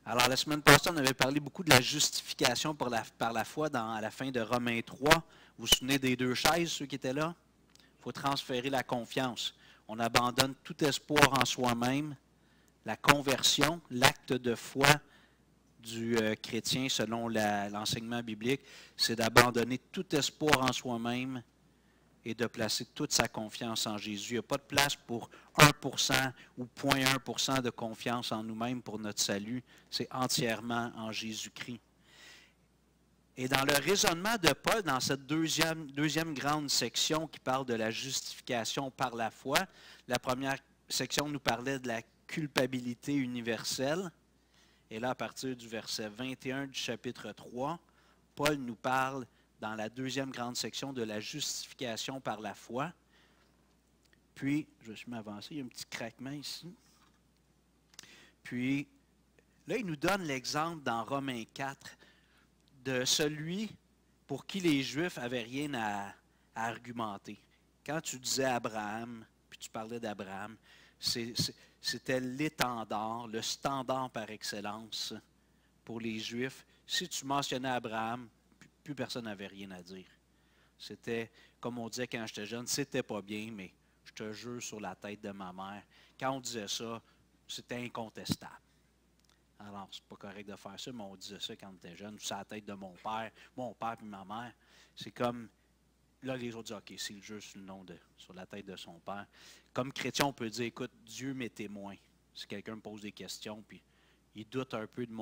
Alors, la semaine passée, on avait parlé beaucoup de la justification par la foi à la fin de Romains 3. Vous vous souvenez des 2 chaises, ceux qui étaient là? Il faut transférer la confiance. On abandonne tout espoir en soi-même. La conversion, l'acte de foi du chrétien, selon l'enseignement biblique, c'est d'abandonner tout espoir en soi-même et de placer toute sa confiance en Jésus. Il n'y a pas de place pour 1% ou 0,1% de confiance en nous-mêmes pour notre salut. C'est entièrement en Jésus-Christ. Et dans le raisonnement de Paul, dans cette deuxième grande section qui parle de la justification par la foi, la première section nous parlait de la culpabilité universelle. Et là, à partir du verset 21 du chapitre 3, Paul nous parle dans la deuxième grande section de la justification par la foi. Puis, je vais m'avancer, il y a un petit craquement ici. Puis, là, il nous donne l'exemple dans Romains 4 de celui pour qui les Juifs n'avaient rien à argumenter. Quand tu disais Abraham, puis tu parlais d'Abraham, c'était l'étendard, le standard par excellence pour les Juifs. Si tu mentionnais Abraham, plus personne n'avait rien à dire. C'était, comme on disait quand j'étais jeune, c'était pas bien, mais je te jure sur la tête de ma mère. Quand on disait ça, c'était incontestable. Alors, c'est pas correct de faire ça, mais on disait ça quand on était jeune, sur la tête de mon père et ma mère. C'est comme, là, les autres disent, OK, c'est juste le nom sur la tête de son père. Comme chrétien, on peut dire, écoute, Dieu m'est témoin. Si quelqu'un me pose des questions, puis il doute un peu de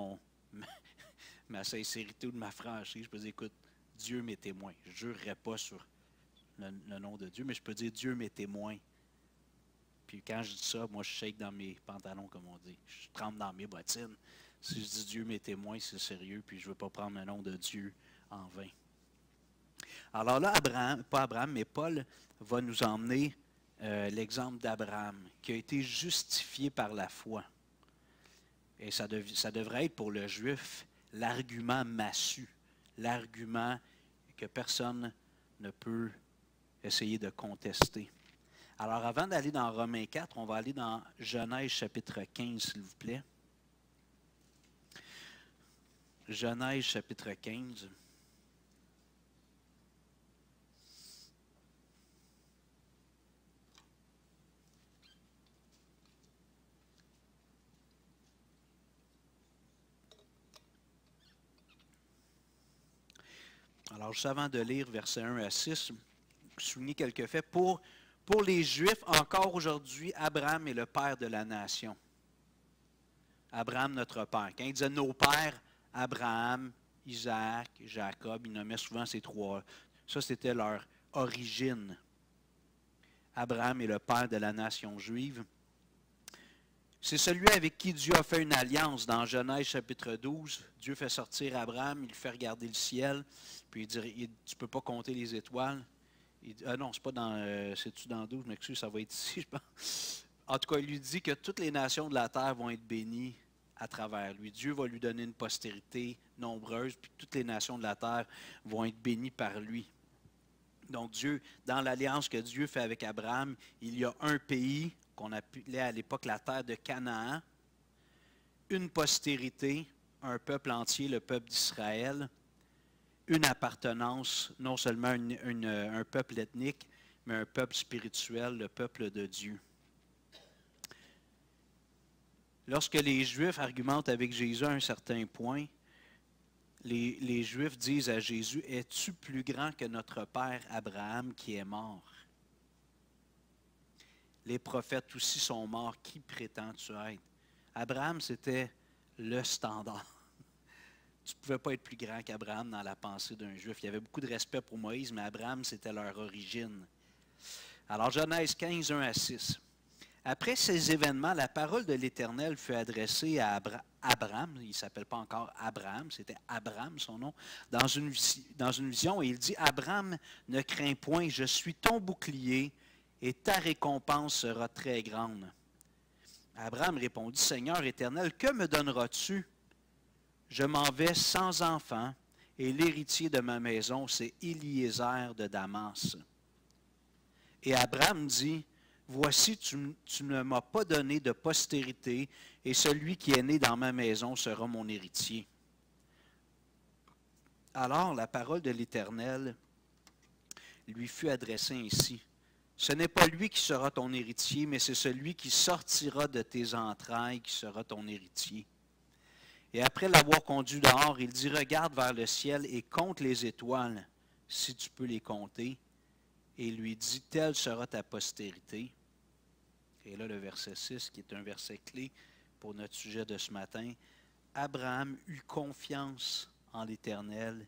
ma sincérité ou de ma franchise, je peux dire, écoute, Dieu m'est témoin. Je ne jurerai pas sur le nom de Dieu, mais je peux dire, Dieu m'est témoin. Puis quand je dis ça, moi, je shake dans mes pantalons, comme on dit. Je trempe dans mes bottines. Si je dis Dieu m'est témoin, c'est sérieux, puis je ne veux pas prendre le nom de Dieu en vain. Alors là, pas Abraham, mais Paul va nous emmener l'exemple d'Abraham, qui a été justifié par la foi. Et ça devrait être pour le Juif l'argument massu, l'argument que personne ne peut essayer de contester. Alors, avant d'aller dans Romains 4, on va aller dans Genèse chapitre 15, s'il vous plaît. Genèse chapitre 15. Alors, juste avant de lire versets 1 à 6, souligner quelques faits. Pour les Juifs, encore aujourd'hui, Abraham est le père de la nation. Abraham, notre père. Quand il disait nos pères, Abraham, Isaac, Jacob, il nommait souvent ces trois. Ça, c'était leur origine. Abraham est le père de la nation juive. C'est celui avec qui Dieu a fait une alliance dans Genèse chapitre 12. Dieu fait sortir Abraham, il lui fait regarder le ciel, puis il dit, tu ne peux pas compter les étoiles. Il dit, non, c'est pas dans, c'est-tu dans 12, je m'excuse, ça va être ici, je pense. En tout cas, il lui dit que toutes les nations de la terre vont être bénies à travers lui. Dieu va lui donner une postérité nombreuse, puis toutes les nations de la terre vont être bénies par lui. Donc Dieu, dans l'alliance que Dieu fait avec Abraham, il y a un pays qu'on appelait à l'époque la terre de Canaan, une postérité, un peuple entier, le peuple d'Israël, une appartenance, non seulement un peuple ethnique, mais un peuple spirituel, le peuple de Dieu. Lorsque les Juifs argumentent avec Jésus à un certain point, les Juifs disent à Jésus, « Es-tu plus grand que notre père Abraham qui est mort? » Les prophètes aussi sont morts. Qui prétends-tu être? Abraham, c'était le standard. Tu ne pouvais pas être plus grand qu'Abraham dans la pensée d'un Juif. Il y avait beaucoup de respect pour Moïse, mais Abraham, c'était leur origine. Alors, Genèse 15, 1 à 6. Après ces événements, la parole de l'Éternel fut adressée à Abraham. Il ne s'appelle pas encore Abraham, c'était Abraham son nom, dans une vision. Et il dit, « Abraham, ne crains point, je suis ton bouclier, et ta récompense sera très grande. » Abraham répondit, « Seigneur éternel, que me donneras-tu? Je m'en vais sans enfant, et l'héritier de ma maison, c'est Éliézer de Damas. » Et Abraham dit, « voici, tu ne m'as pas donné de postérité, et celui qui est né dans ma maison sera mon héritier. » Alors la parole de l'Éternel lui fut adressée ainsi. « Ce n'est pas lui qui sera ton héritier, mais c'est celui qui sortira de tes entrailles qui sera ton héritier. » Et après l'avoir conduit dehors, il dit, « Regarde vers le ciel et compte les étoiles, si tu peux les compter. » Et il lui dit, « Telle sera ta postérité. » Et là, le verset 6, qui est un verset clé pour notre sujet de ce matin. « Abraham eut confiance en l'Éternel,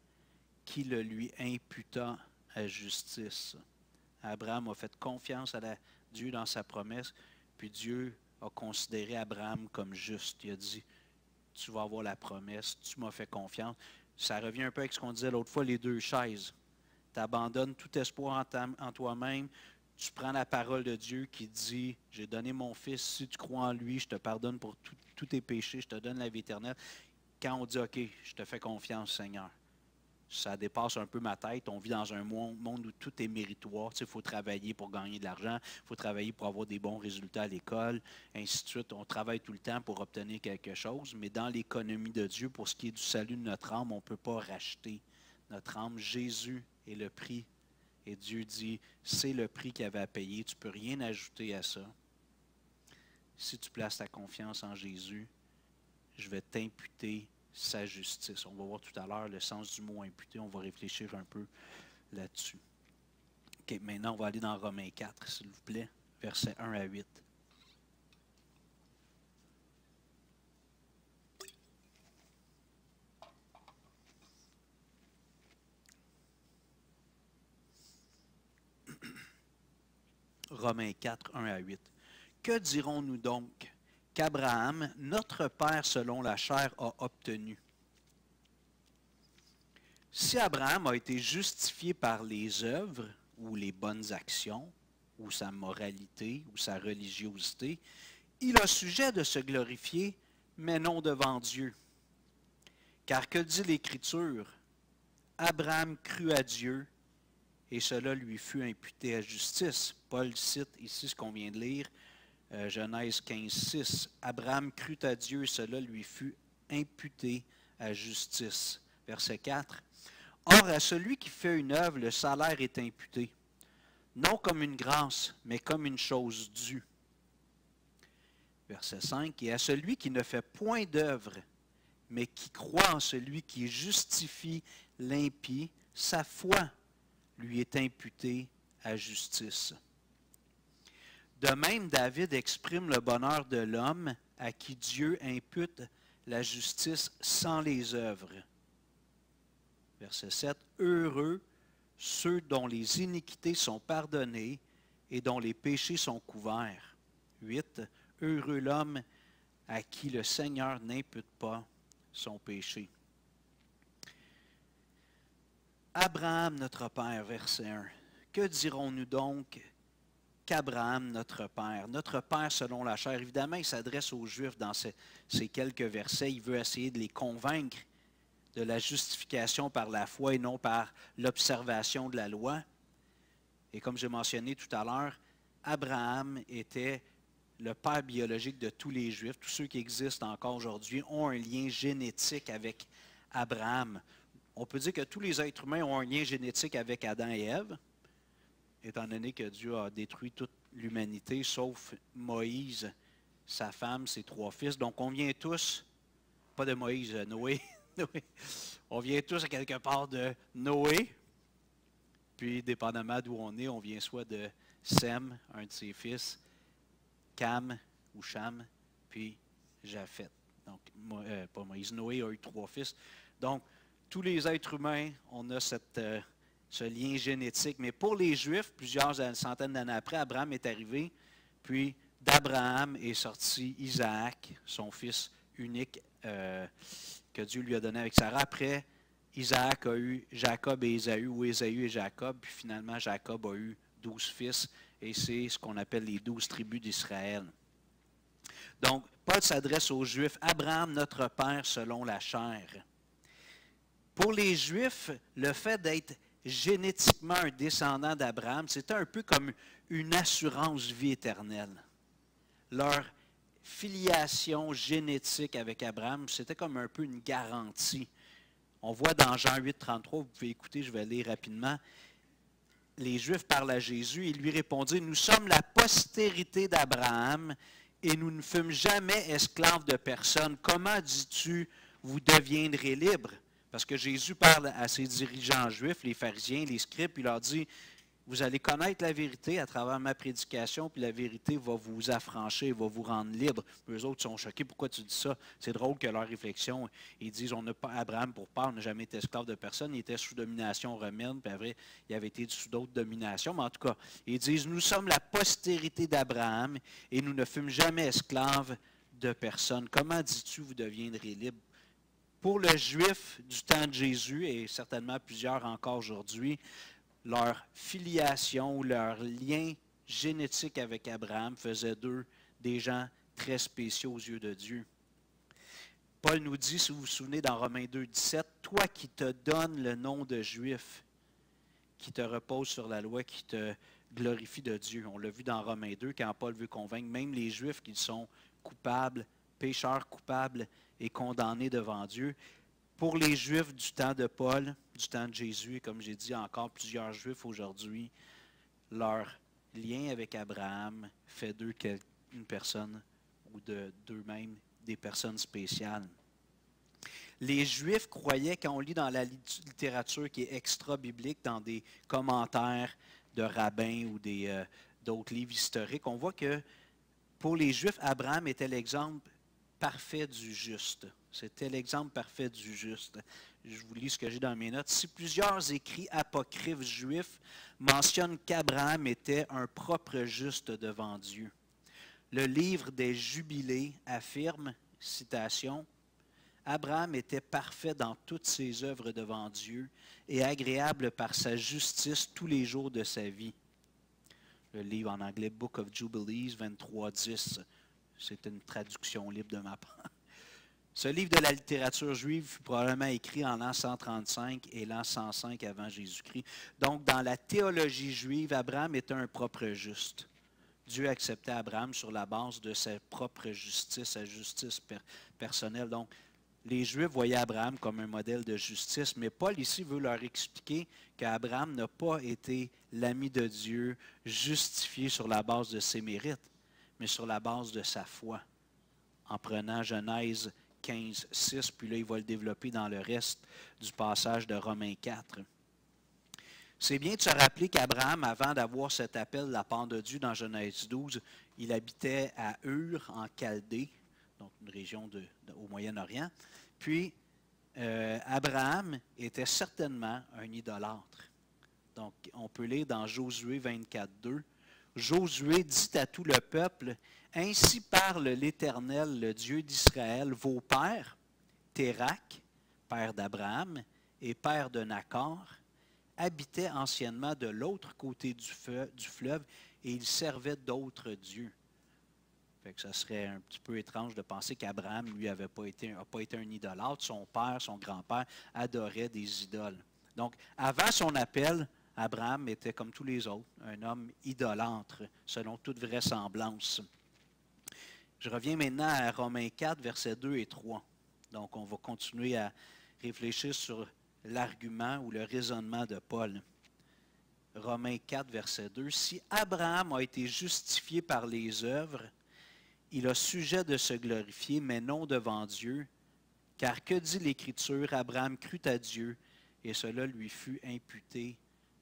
qui le lui imputa à justice. » Abraham a fait confiance à Dieu dans sa promesse, puis Dieu a considéré Abraham comme juste. Il a dit, « Tu vas avoir la promesse, tu m'as fait confiance. » Ça revient un peu avec ce qu'on disait l'autre fois, les deux chaises. Tu abandonnes tout espoir en toi-même. Tu prends la parole de Dieu qui dit, « J'ai donné mon Fils, si tu crois en lui, je te pardonne pour tous tes péchés, je te donne la vie éternelle. » Quand on dit, « OK, je te fais confiance, Seigneur. » Ça dépasse un peu ma tête. On vit dans un monde où tout est méritoire. Il faut travailler pour gagner de l'argent, il faut travailler pour avoir des bons résultats à l'école, ainsi de suite. On travaille tout le temps pour obtenir quelque chose, mais dans l'économie de Dieu, pour ce qui est du salut de notre âme, on ne peut pas racheter notre âme. Jésus est le prix. Et Dieu dit, c'est le prix qu'il avait à payer. Tu ne peux rien ajouter à ça. Si tu places ta confiance en Jésus, je vais t'imputer sa justice. On va voir tout à l'heure le sens du mot imputer. On va réfléchir un peu là-dessus. OK, maintenant, on va aller dans Romains 4, s'il vous plaît, versets 1 à 8. Romains 4, 1 à 8. « Que dirons-nous donc qu'Abraham, notre père selon la chair, a obtenu? Si Abraham a été justifié par les œuvres ou les bonnes actions, ou sa moralité, ou sa religiosité, il a sujet de se glorifier, mais non devant Dieu. Car que dit l'Écriture? Abraham crut à Dieu, et cela lui fut imputé à justice. » Paul cite ici ce qu'on vient de lire, Genèse 15, 6. « Abraham crut à Dieu, et cela lui fut imputé à justice. » Verset 4. « Or, à celui qui fait une œuvre, le salaire est imputé, non comme une grâce, mais comme une chose due. » Verset 5. « Et à celui qui ne fait point d'œuvre, mais qui croit en celui qui justifie l'impie, sa foi lui est imputée à justice. » De même, David exprime le bonheur de l'homme à qui Dieu impute la justice sans les œuvres. Verset 7. « Heureux ceux dont les iniquités sont pardonnées et dont les péchés sont couverts. » 8. « Heureux l'homme à qui le Seigneur n'impute pas son péché. » Abraham, notre père, verset 1. Que dirons-nous donc qu'Abraham, notre père selon la chair? Évidemment, il s'adresse aux Juifs dans ces quelques versets. Il veut essayer de les convaincre de la justification par la foi et non par l'observation de la loi. Et comme j'ai mentionné tout à l'heure, Abraham était le père biologique de tous les Juifs. Tous ceux qui existent encore aujourd'hui ont un lien génétique avec Abraham. On peut dire que tous les êtres humains ont un lien génétique avec Adam et Ève, étant donné que Dieu a détruit toute l'humanité, sauf Moïse, sa femme, ses 3 fils. Donc on vient tous, pas de Moïse, Noé, on vient tous à quelque part de Noé, puis dépendamment d'où on vient soit de Sem, un de ses fils, Cam ou Cham, puis Japheth. Donc, pas Moïse, Noé a eu 3 fils. Donc, tous les êtres humains, on a ce lien génétique. Mais pour les Juifs, plusieurs centaines d'années après, Abraham est arrivé, puis d'Abraham est sorti Isaac, son fils unique que Dieu lui a donné avec Sarah. Après, Isaac a eu Jacob et Ésaü, ou Ésaü et Jacob, puis finalement Jacob a eu 12 fils, et c'est ce qu'on appelle les 12 tribus d'Israël. Donc, Paul s'adresse aux Juifs, Abraham, notre père selon la chair. Pour les Juifs, le fait d'être génétiquement un descendant d'Abraham, c'était un peu comme une assurance vie éternelle. Leur filiation génétique avec Abraham, c'était comme un peu une garantie. On voit dans Jean 8, 33, vous pouvez écouter, je vais lire rapidement. Les Juifs parlent à Jésus et lui répondirent, « Nous sommes la postérité d'Abraham et nous ne fûmes jamais esclaves de personne. Comment dis-tu, vous deviendrez libres? » Parce que Jésus parle à ses dirigeants juifs, les pharisiens, les scribes, il leur dit, « Vous allez connaître la vérité à travers ma prédication, puis la vérité va vous affranchir, va vous rendre libre. » Eux autres sont choqués. Pourquoi tu dis ça? C'est drôle que leur réflexion, ils disent, on n'a pas Abraham pour part, on n'a jamais été esclave de personne, il était sous domination romaine, puis après, il avait été sous d'autres dominations. Mais en tout cas, ils disent, nous sommes la postérité d'Abraham et nous ne fûmes jamais esclaves de personne. Comment dis-tu, vous deviendrez libre? Pour le juif du temps de Jésus, et certainement plusieurs encore aujourd'hui, leur filiation ou leur lien génétique avec Abraham faisait d'eux des gens très spéciaux aux yeux de Dieu. Paul nous dit, si vous vous souvenez dans Romains 2, 17, « Toi qui te donnes le nom de juif, qui te repose sur la loi, qui te glorifie de Dieu. » On l'a vu dans Romains 2, quand Paul veut convaincre même les Juifs qu'ils sont coupables, pécheurs coupables et condamnés devant Dieu. Pour les Juifs du temps de Paul, du temps de Jésus, et comme j'ai dit encore plusieurs Juifs aujourd'hui, leur lien avec Abraham fait d'eux une personne ou d'eux-mêmes des personnes spéciales. Les Juifs croyaient, quand on lit dans la littérature qui est extra-biblique, dans des commentaires de rabbins ou d'autres livres historiques, on voit que pour les Juifs, Abraham était l'exemple parfait du juste. C'était l'exemple parfait du juste. Je vous lis ce que j'ai dans mes notes. Si plusieurs écrits apocryphes juifs mentionnent qu'Abraham était un propre juste devant Dieu, le livre des Jubilés affirme, citation, « Abraham était parfait dans toutes ses œuvres devant Dieu et agréable par sa justice tous les jours de sa vie. » Le livre en anglais Book of Jubilees 23:10. C'est une traduction libre de ma part. Ce livre de la littérature juive fut probablement écrit en l'an 135 et l'an 105 avant Jésus-Christ. Donc, dans la théologie juive, Abraham était un propre juste. Dieu acceptait Abraham sur la base de sa propre justice, sa justice personnelle. Donc, les Juifs voyaient Abraham comme un modèle de justice, mais Paul ici veut leur expliquer qu'Abraham n'a pas été l'ami de Dieu, justifié sur la base de ses mérites, mais sur la base de sa foi, en prenant Genèse 15, 6, puis là, il va le développer dans le reste du passage de Romains 4. C'est bien de se rappeler qu'Abraham, avant d'avoir cet appel de la part de Dieu dans Genèse 12, il habitait à Ur, en Chaldée, donc une région au Moyen-Orient. Puis, Abraham était certainement un idolâtre. Donc, on peut lire dans Josué 24, 2. Josué dit à tout le peuple, « Ainsi parle l'Éternel, le Dieu d'Israël, vos pères, Térak, père d'Abraham et père de Nachor, habitaient anciennement de l'autre côté du fleuve et ils servaient d'autres dieux. » Fait que ça serait un petit peu étrange de penser qu'Abraham, lui, n'a pas été un idolâtre. Son père, son grand-père adoraient des idoles. Donc, avant son appel, Abraham était comme tous les autres, un homme idolâtre, selon toute vraisemblance. Je reviens maintenant à Romains 4, versets 2 et 3. Donc, on va continuer à réfléchir sur l'argument ou le raisonnement de Paul. Romains 4, verset 2. « Si Abraham a été justifié par les œuvres, il a sujet de se glorifier, mais non devant Dieu, car que dit l'Écriture? Abraham crut à Dieu, et cela lui fut imputé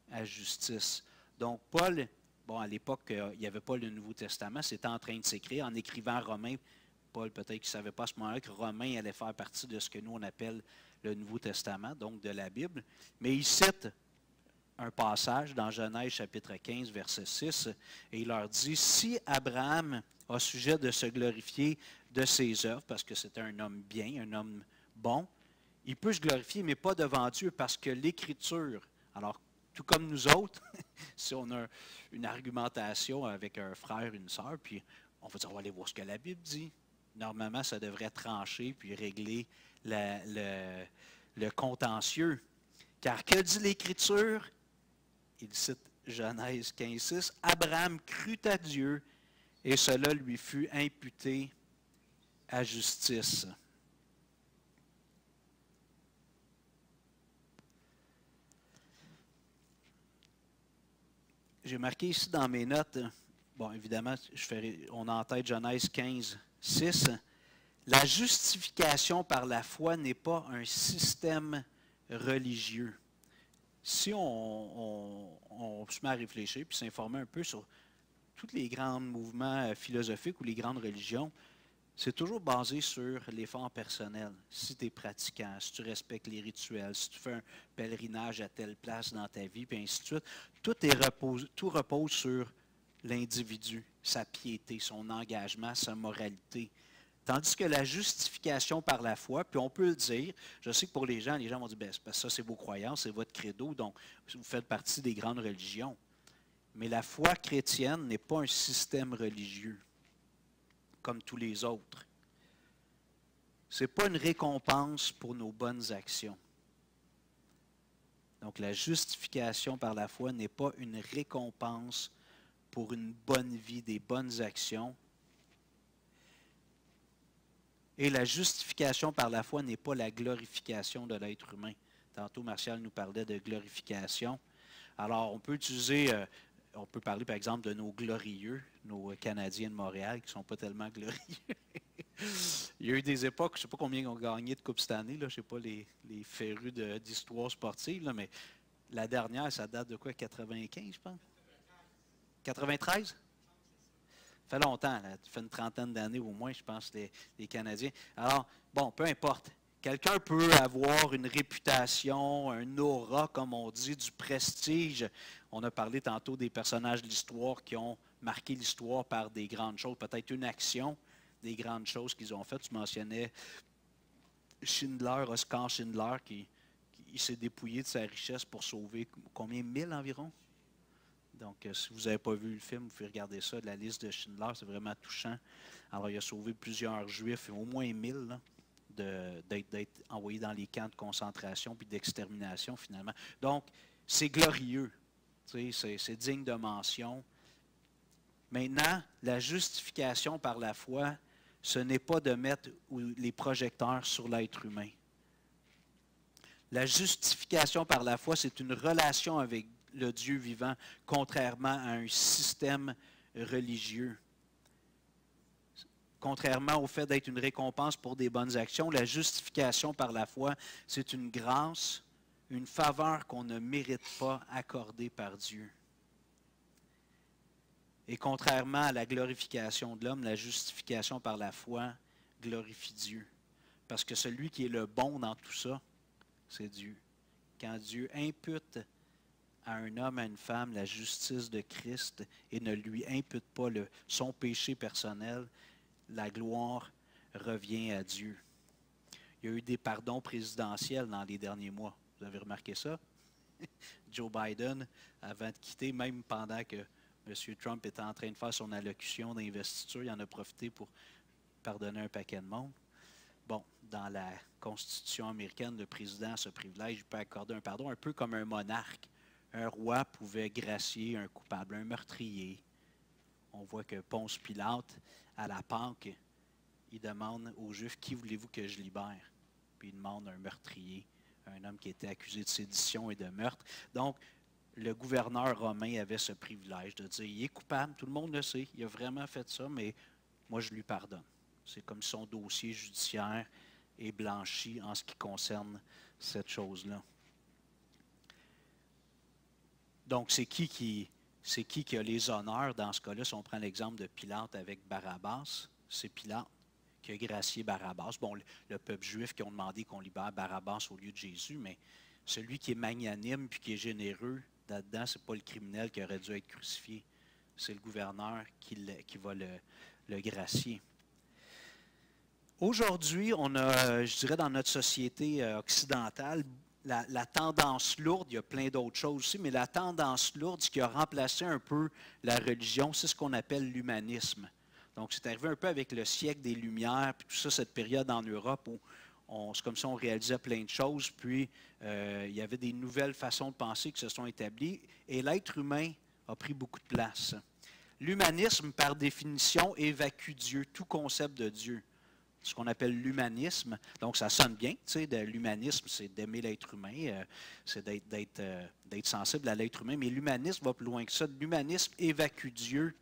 à justice. » Donc, Paul, à l'époque, il n'y avait pas le Nouveau Testament, c'était en train de s'écrire. En écrivant Romains, Paul, peut-être qu'il ne savait pas à ce moment-là que Romains allait faire partie de ce que nous, on appelle le Nouveau Testament, donc de la Bible. Mais il cite un passage dans Genèse chapitre 15, verset 6, et il leur dit, « Si Abraham a sujet de se glorifier de ses œuvres, parce que c'était un homme bien, un homme bon, il peut se glorifier, mais pas devant Dieu, parce que l'Écriture, alors tout comme nous autres, si on a une argumentation avec un frère, une sœur, puis on va dire, on va aller voir ce que la Bible dit. Normalement, ça devrait trancher puis régler le contentieux. Car que dit l'Écriture? Il cite Genèse 15:6. Abraham crut à Dieu et cela lui fut imputé à justice. J'ai marqué ici dans mes notes, bon, évidemment, on a en tête Genèse 15:6. La justification par la foi n'est pas un système religieux. Si on se met à réfléchir puis s'informer un peu sur tous les grands mouvements philosophiques ou les grandes religions, c'est toujours basé sur l'effort personnel. Si tu es pratiquant, si tu respectes les rituels, si tu fais un pèlerinage à telle place dans ta vie, puis ainsi de suite, tout repose sur l'individu, sa piété, son engagement, sa moralité. Tandis que la justification par la foi, puis on peut le dire, je sais que pour les gens vont dire, ben, ça c'est vos croyances, c'est votre credo, donc vous faites partie des grandes religions. Mais la foi chrétienne n'est pas un système religieux, comme tous les autres. Ce n'est pas une récompense pour nos bonnes actions. Donc la justification par la foi n'est pas une récompense pour une bonne vie, des bonnes actions. Et la justification par la foi n'est pas la glorification de l'être humain. Tantôt, Martial nous parlait de glorification. Alors, on peut parler par exemple de nos glorieux, nos Canadiens de Montréal qui ne sont pas tellement glorieux. Il y a eu des époques, je ne sais pas combien ils ont gagné de Coupe cette année, là, je ne sais pas les férus d'histoire sportive, là, mais la dernière, ça date de quoi, 95, je pense? 93? Ça fait longtemps, là. Ça fait une trentaine d'années au moins, je pense, les Canadiens. Alors, bon, peu importe. Quelqu'un peut avoir une réputation, un aura, comme on dit, du prestige. On a parlé tantôt des personnages de l'histoire qui ont marqué l'histoire par des grandes choses, peut-être une action, des grandes choses qu'ils ont faites. Tu mentionnais Schindler, Oskar Schindler, qui s'est dépouillé de sa richesse pour sauver combien? 1000 environ? Donc, si vous n'avez pas vu le film, vous pouvez regarder ça, de la liste de Schindler, c'est vraiment touchant. Alors, il a sauvé plusieurs Juifs, au moins 1000, là, d'être envoyés dans les camps de concentration puis d'extermination, finalement. Donc, c'est glorieux, c'est digne de mention. Maintenant, la justification par la foi, ce n'est pas de mettre les projecteurs sur l'être humain. La justification par la foi, c'est une relation avec le Dieu vivant, contrairement à un système religieux. Contrairement au fait d'être une récompense pour des bonnes actions, la justification par la foi, c'est une grâce, une faveur qu'on ne mérite pas accordée par Dieu. Et contrairement à la glorification de l'homme, la justification par la foi glorifie Dieu. Parce que celui qui est le bon dans tout ça, c'est Dieu. Quand Dieu impute à un homme, à une femme, la justice de Christ et ne lui impute pas son péché personnel, la gloire revient à Dieu. Il y a eu des pardons présidentiels dans les derniers mois. Vous avez remarqué ça? Joe Biden, avant de quitter, même pendant que M. Trump était en train de faire son allocution d'investiture, il en a profité pour pardonner un paquet de monde. Bon, dans la Constitution américaine, le président a ce privilège, il peut accorder un pardon, un peu comme un monarque. Un roi pouvait gracier un coupable, un meurtrier. On voit que Ponce Pilate, à la Pâque, il demande aux Juifs, qui voulez-vous que je libère? Puis il demande un meurtrier, un homme qui était accusé de sédition et de meurtre. Donc, le gouverneur romain avait ce privilège de dire, il est coupable, tout le monde le sait, il a vraiment fait ça, mais moi je lui pardonne. C'est comme si son dossier judiciaire est blanchi en ce qui concerne cette chose-là. Donc, c'est qui a les honneurs dans ce cas-là? Si on prend l'exemple de Pilate avec Barabbas, c'est Pilate qui a gracié Barabbas. Bon, le peuple juif qui ont demandé qu'on libère Barabbas au lieu de Jésus, mais celui qui est magnanime puis qui est généreux, là-dedans, ce n'est pas le criminel qui aurait dû être crucifié. C'est le gouverneur qui va le gracier. Aujourd'hui, on a, je dirais, dans notre société occidentale, la tendance lourde, il y a plein d'autres choses aussi, mais la tendance lourde, ce qui a remplacé un peu la religion, c'est ce qu'on appelle l'humanisme. Donc, c'est arrivé un peu avec le siècle des Lumières, puis tout ça, cette période en Europe où c'est comme si on réalisait plein de choses, puis il y avait des nouvelles façons de penser qui se sont établies, et l'être humain a pris beaucoup de place. L'humanisme, par définition, évacue Dieu, tout concept de Dieu. Ce qu'on appelle l'humanisme. Donc, ça sonne bien, tu sais, l'humanisme, c'est d'aimer l'être humain, c'est d'être sensible à l'être humain, mais l'humanisme va plus loin que ça. L'humanisme évacue Dieu,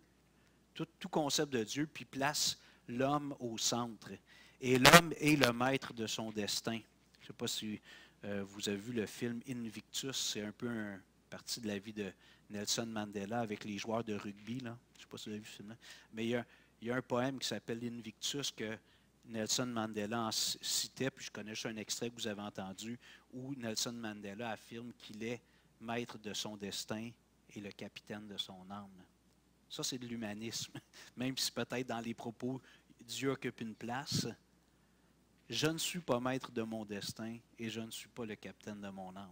tout concept de Dieu, puis place l'homme au centre. Et l'homme est le maître de son destin. Je ne sais pas si vous avez vu le film Invictus, c'est un peu une partie de la vie de Nelson Mandela avec les joueurs de rugby, là. Je ne sais pas si vous avez vu ce film-là. Mais il y a un poème qui s'appelle Invictus que Nelson Mandela en citait, puis je connais juste un extrait que vous avez entendu, où Nelson Mandela affirme qu'il est maître de son destin et le capitaine de son âme. Ça, c'est de l'humanisme. Même si peut-être dans les propos, Dieu occupe une place, je ne suis pas maître de mon destin et je ne suis pas le capitaine de mon âme.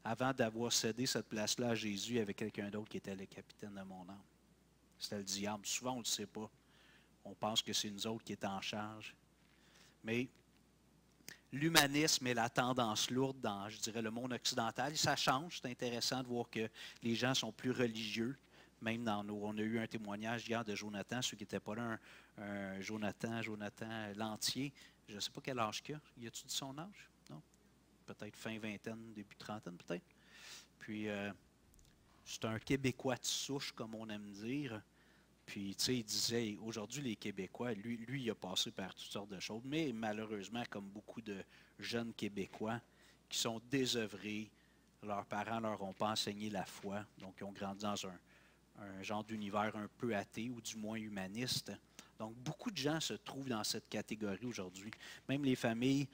Avant d'avoir cédé cette place-là à Jésus, il y avait quelqu'un d'autre qui était le capitaine de mon âme. C'était le diable. Souvent, on ne le sait pas. On pense que c'est nous autres qui est en charge. Mais l'humanisme est la tendance lourde dans, je dirais, le monde occidental. Ça change. C'est intéressant de voir que les gens sont plus religieux. Même on a eu un témoignage hier de Jonathan, ceux qui n'étaient pas là, Jonathan Lantier. Je ne sais pas quel âge qu'il a. Y a-tu dit son âge? Non? Peut-être fin vingtaine, début trentaine, peut-être. Puis, c'est un Québécois de souche, comme on aime dire. Puis, tu sais, il disait, aujourd'hui, les Québécois, lui, il a passé par toutes sortes de choses, mais malheureusement, comme beaucoup de jeunes Québécois qui sont désœuvrés, leurs parents ne leur ont pas enseigné la foi, donc ils ont grandi dans un genre d'univers un peu athée ou du moins humaniste. Donc, beaucoup de gens se trouvent dans cette catégorie aujourd'hui. Même les familles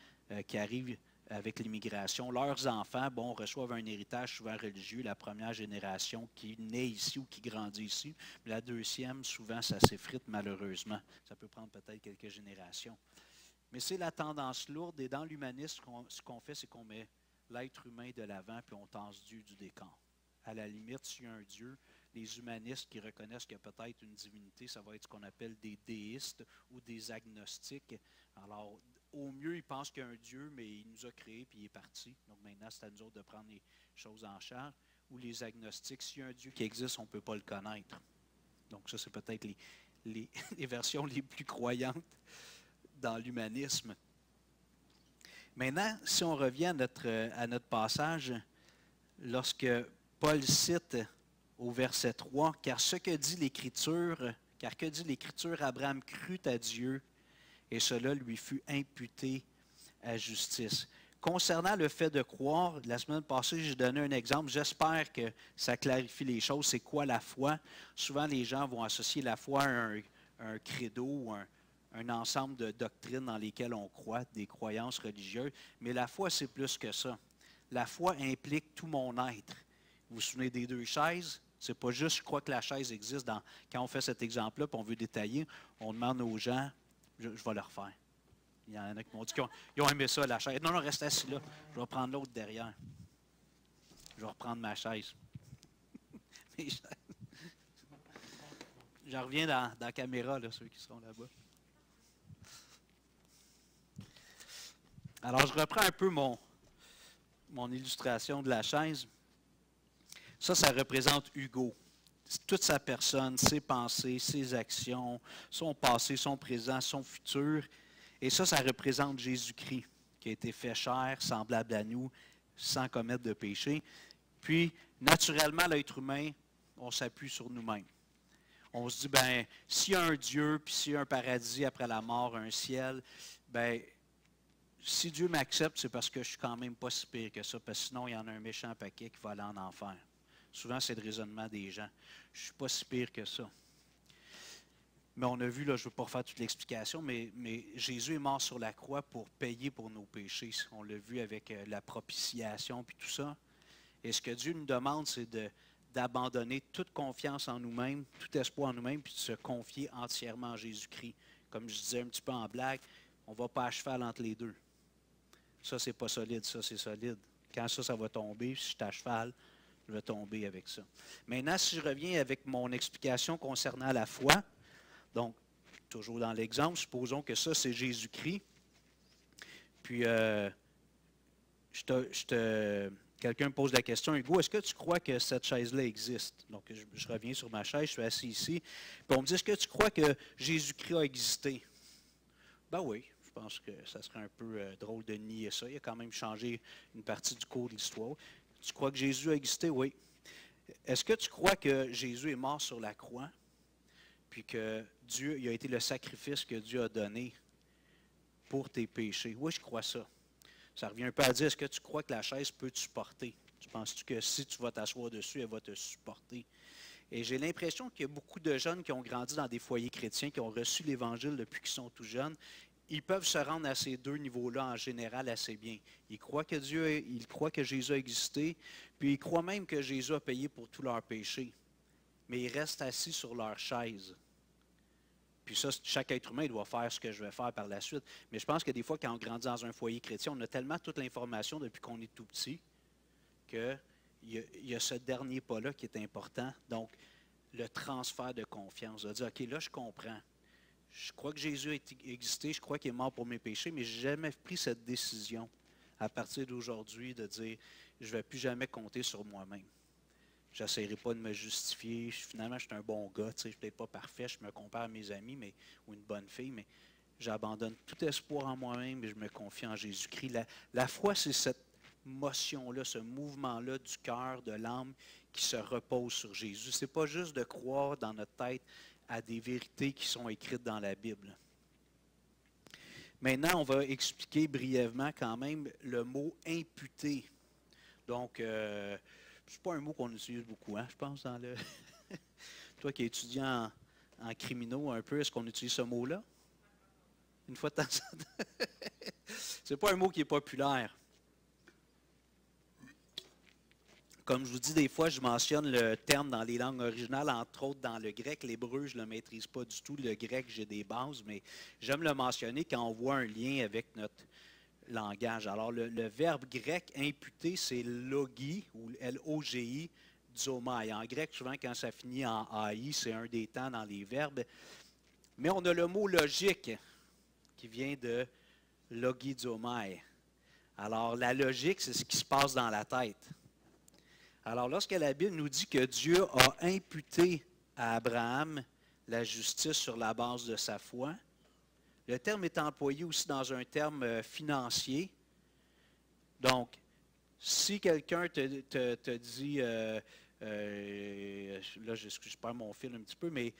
qui arrivent avec l'immigration, leurs enfants, reçoivent un héritage souvent religieux, la première génération qui naît ici ou qui grandit ici. Mais la deuxième, souvent, ça s'effrite malheureusement. Ça peut prendre peut-être quelques générations. Mais c'est la tendance lourde, et dans l'humanisme, ce qu'on fait, c'est qu'on met l'être humain de l'avant, puis on tasse Dieu du décor. À la limite, s'il y a un Dieu, les humanistes qui reconnaissent qu'il y a peut-être une divinité, ça va être ce qu'on appelle des déistes ou des agnostiques. Alors, au mieux, ils pensent qu'il y a un Dieu, mais il nous a créés puis il est parti. Donc maintenant, c'est à nous autres de prendre les choses en charge. Ou les agnostiques, s'il y a un Dieu qui existe, on ne peut pas le connaître. Donc ça, c'est peut-être les versions les plus croyantes dans l'humanisme. Maintenant, si on revient à notre passage, lorsque Paul cite au verset 3, « Car que dit l'Écriture, Abraham crut à Dieu, et cela lui fut imputé à justice. » Concernant le fait de croire, la semaine passée, j'ai donné un exemple. J'espère que ça clarifie les choses. C'est quoi la foi? Souvent, les gens vont associer la foi à un credo ou un ensemble de doctrines dans lesquelles on croit, des croyances religieuses. Mais la foi, c'est plus que ça. La foi implique tout mon être. Vous vous souvenez des deux chaises? C'est pas juste, je crois que la chaise existe. Quand on fait cet exemple-là, puis on veut détailler, on demande aux gens, je vais le refaire. Il y en a qui m'ont dit qu'ils ont aimé ça, la chaise. Non, reste assis là. Je vais prendre l'autre derrière. Je vais reprendre ma chaise. Je reviens dans la caméra, là, ceux qui seront là-bas. Alors, je reprends un peu mon illustration de la chaise. Ça représente Hugo. Toute sa personne, ses pensées, ses actions, son passé, son présent, son futur. Et ça représente Jésus-Christ, qui a été fait chair, semblable à nous, sans commettre de péché. Puis, naturellement, l'être humain, on s'appuie sur nous-mêmes. On se dit, s'il y a un Dieu, puis s'il y a un paradis après la mort, un ciel, si Dieu m'accepte, c'est parce que je suis quand même pas si pire que ça, parce que sinon, il y en a un méchant paquet qui va aller en enfer. Souvent, c'est le raisonnement des gens. Je ne suis pas si pire que ça. Mais on a vu, là, je ne veux pas refaire toute l'explication, mais Jésus est mort sur la croix pour payer pour nos péchés. On l'a vu avec la propitiation puis tout ça. Et ce que Dieu nous demande, c'est d'abandonner toute confiance en nous-mêmes, tout espoir en nous-mêmes, puis de se confier entièrement à Jésus-Christ. Comme je disais un petit peu en blague, on ne va pas à cheval entre les deux. Ça, c'est pas solide, ça, c'est solide. Quand ça va tomber, si je suis à cheval, je vais tomber avec ça. Maintenant, si je reviens avec mon explication concernant la foi, donc, toujours dans l'exemple, supposons que ça, c'est Jésus-Christ. Puis, quelqu'un me pose la question, Hugo, est-ce que tu crois que cette chaise-là existe? Donc, je reviens sur ma chaise, je suis assis ici. Puis on me dit, est-ce que tu crois que Jésus-Christ a existé? Ben oui, je pense que ça serait un peu drôle de nier ça. Il a quand même changé une partie du cours de l'histoire. Tu crois que Jésus a existé? Oui. Est-ce que tu crois que Jésus est mort sur la croix, puis que Dieu, il a été le sacrifice que Dieu a donné pour tes péchés? Oui, je crois ça. Ça revient un peu à dire, est-ce que tu crois que la chaise peut te supporter? Tu penses-tu que si tu vas t'asseoir dessus, elle va te supporter? Et j'ai l'impression qu'il y a beaucoup de jeunes qui ont grandi dans des foyers chrétiens, qui ont reçu l'Évangile depuis qu'ils sont tout jeunes. Ils peuvent se rendre à ces deux niveaux-là en général assez bien. Ils croient que ils croient que Jésus a existé, puis ils croient même que Jésus a payé pour tous leurs péchés. Mais ils restent assis sur leur chaise. Puis ça, chaque être humain doit faire ce que je vais faire par la suite. Mais je pense que des fois, quand on grandit dans un foyer chrétien, on a tellement toute l'information depuis qu'on est tout petit qu'il y a ce dernier pas-là qui est important. Donc, le transfert de confiance. On va dire, OK, là, je comprends. Je crois que Jésus a existé, je crois qu'il est mort pour mes péchés, mais je n'ai jamais pris cette décision à partir d'aujourd'hui de dire, je ne vais plus jamais compter sur moi-même. Je n'essaierai pas de me justifier. Finalement, je suis un bon gars. Je ne suis peut-être pas parfait. Je me compare à mes amis ou une bonne fille, mais j'abandonne tout espoir en moi-même et je me confie en Jésus-Christ. La foi, c'est cette motion-là, ce mouvement-là du cœur, de l'âme qui se repose sur Jésus. Ce n'est pas juste de croire dans notre tête à des vérités qui sont écrites dans la Bible. Maintenant, on va expliquer brièvement quand même le mot « imputer ». Donc, c'est pas un mot qu'on utilise beaucoup, hein, je pense, dans le... Toi qui es étudiant en criminaux un peu, est-ce qu'on utilise ce mot-là? Une fois de temps en temps. C'est pas un mot qui est populaire. Comme je vous dis, des fois, je mentionne le terme dans les langues originales, entre autres dans le grec. L'hébreu, je ne le maîtrise pas du tout. Le grec, j'ai des bases, mais j'aime le mentionner quand on voit un lien avec notre langage. Alors, le verbe grec imputé, c'est logi, ou L-O-G-I, zomai. En grec, souvent, quand ça finit en AI, c'est un des temps dans les verbes. Mais on a le mot logique, qui vient de logizomai. Alors, la logique, c'est ce qui se passe dans la tête. Alors, lorsque la Bible nous dit que Dieu a imputé à Abraham la justice sur la base de sa foi, le terme est employé aussi dans un terme financier. Donc, si quelqu'un te dit, là je perds mon fil un petit peu, mais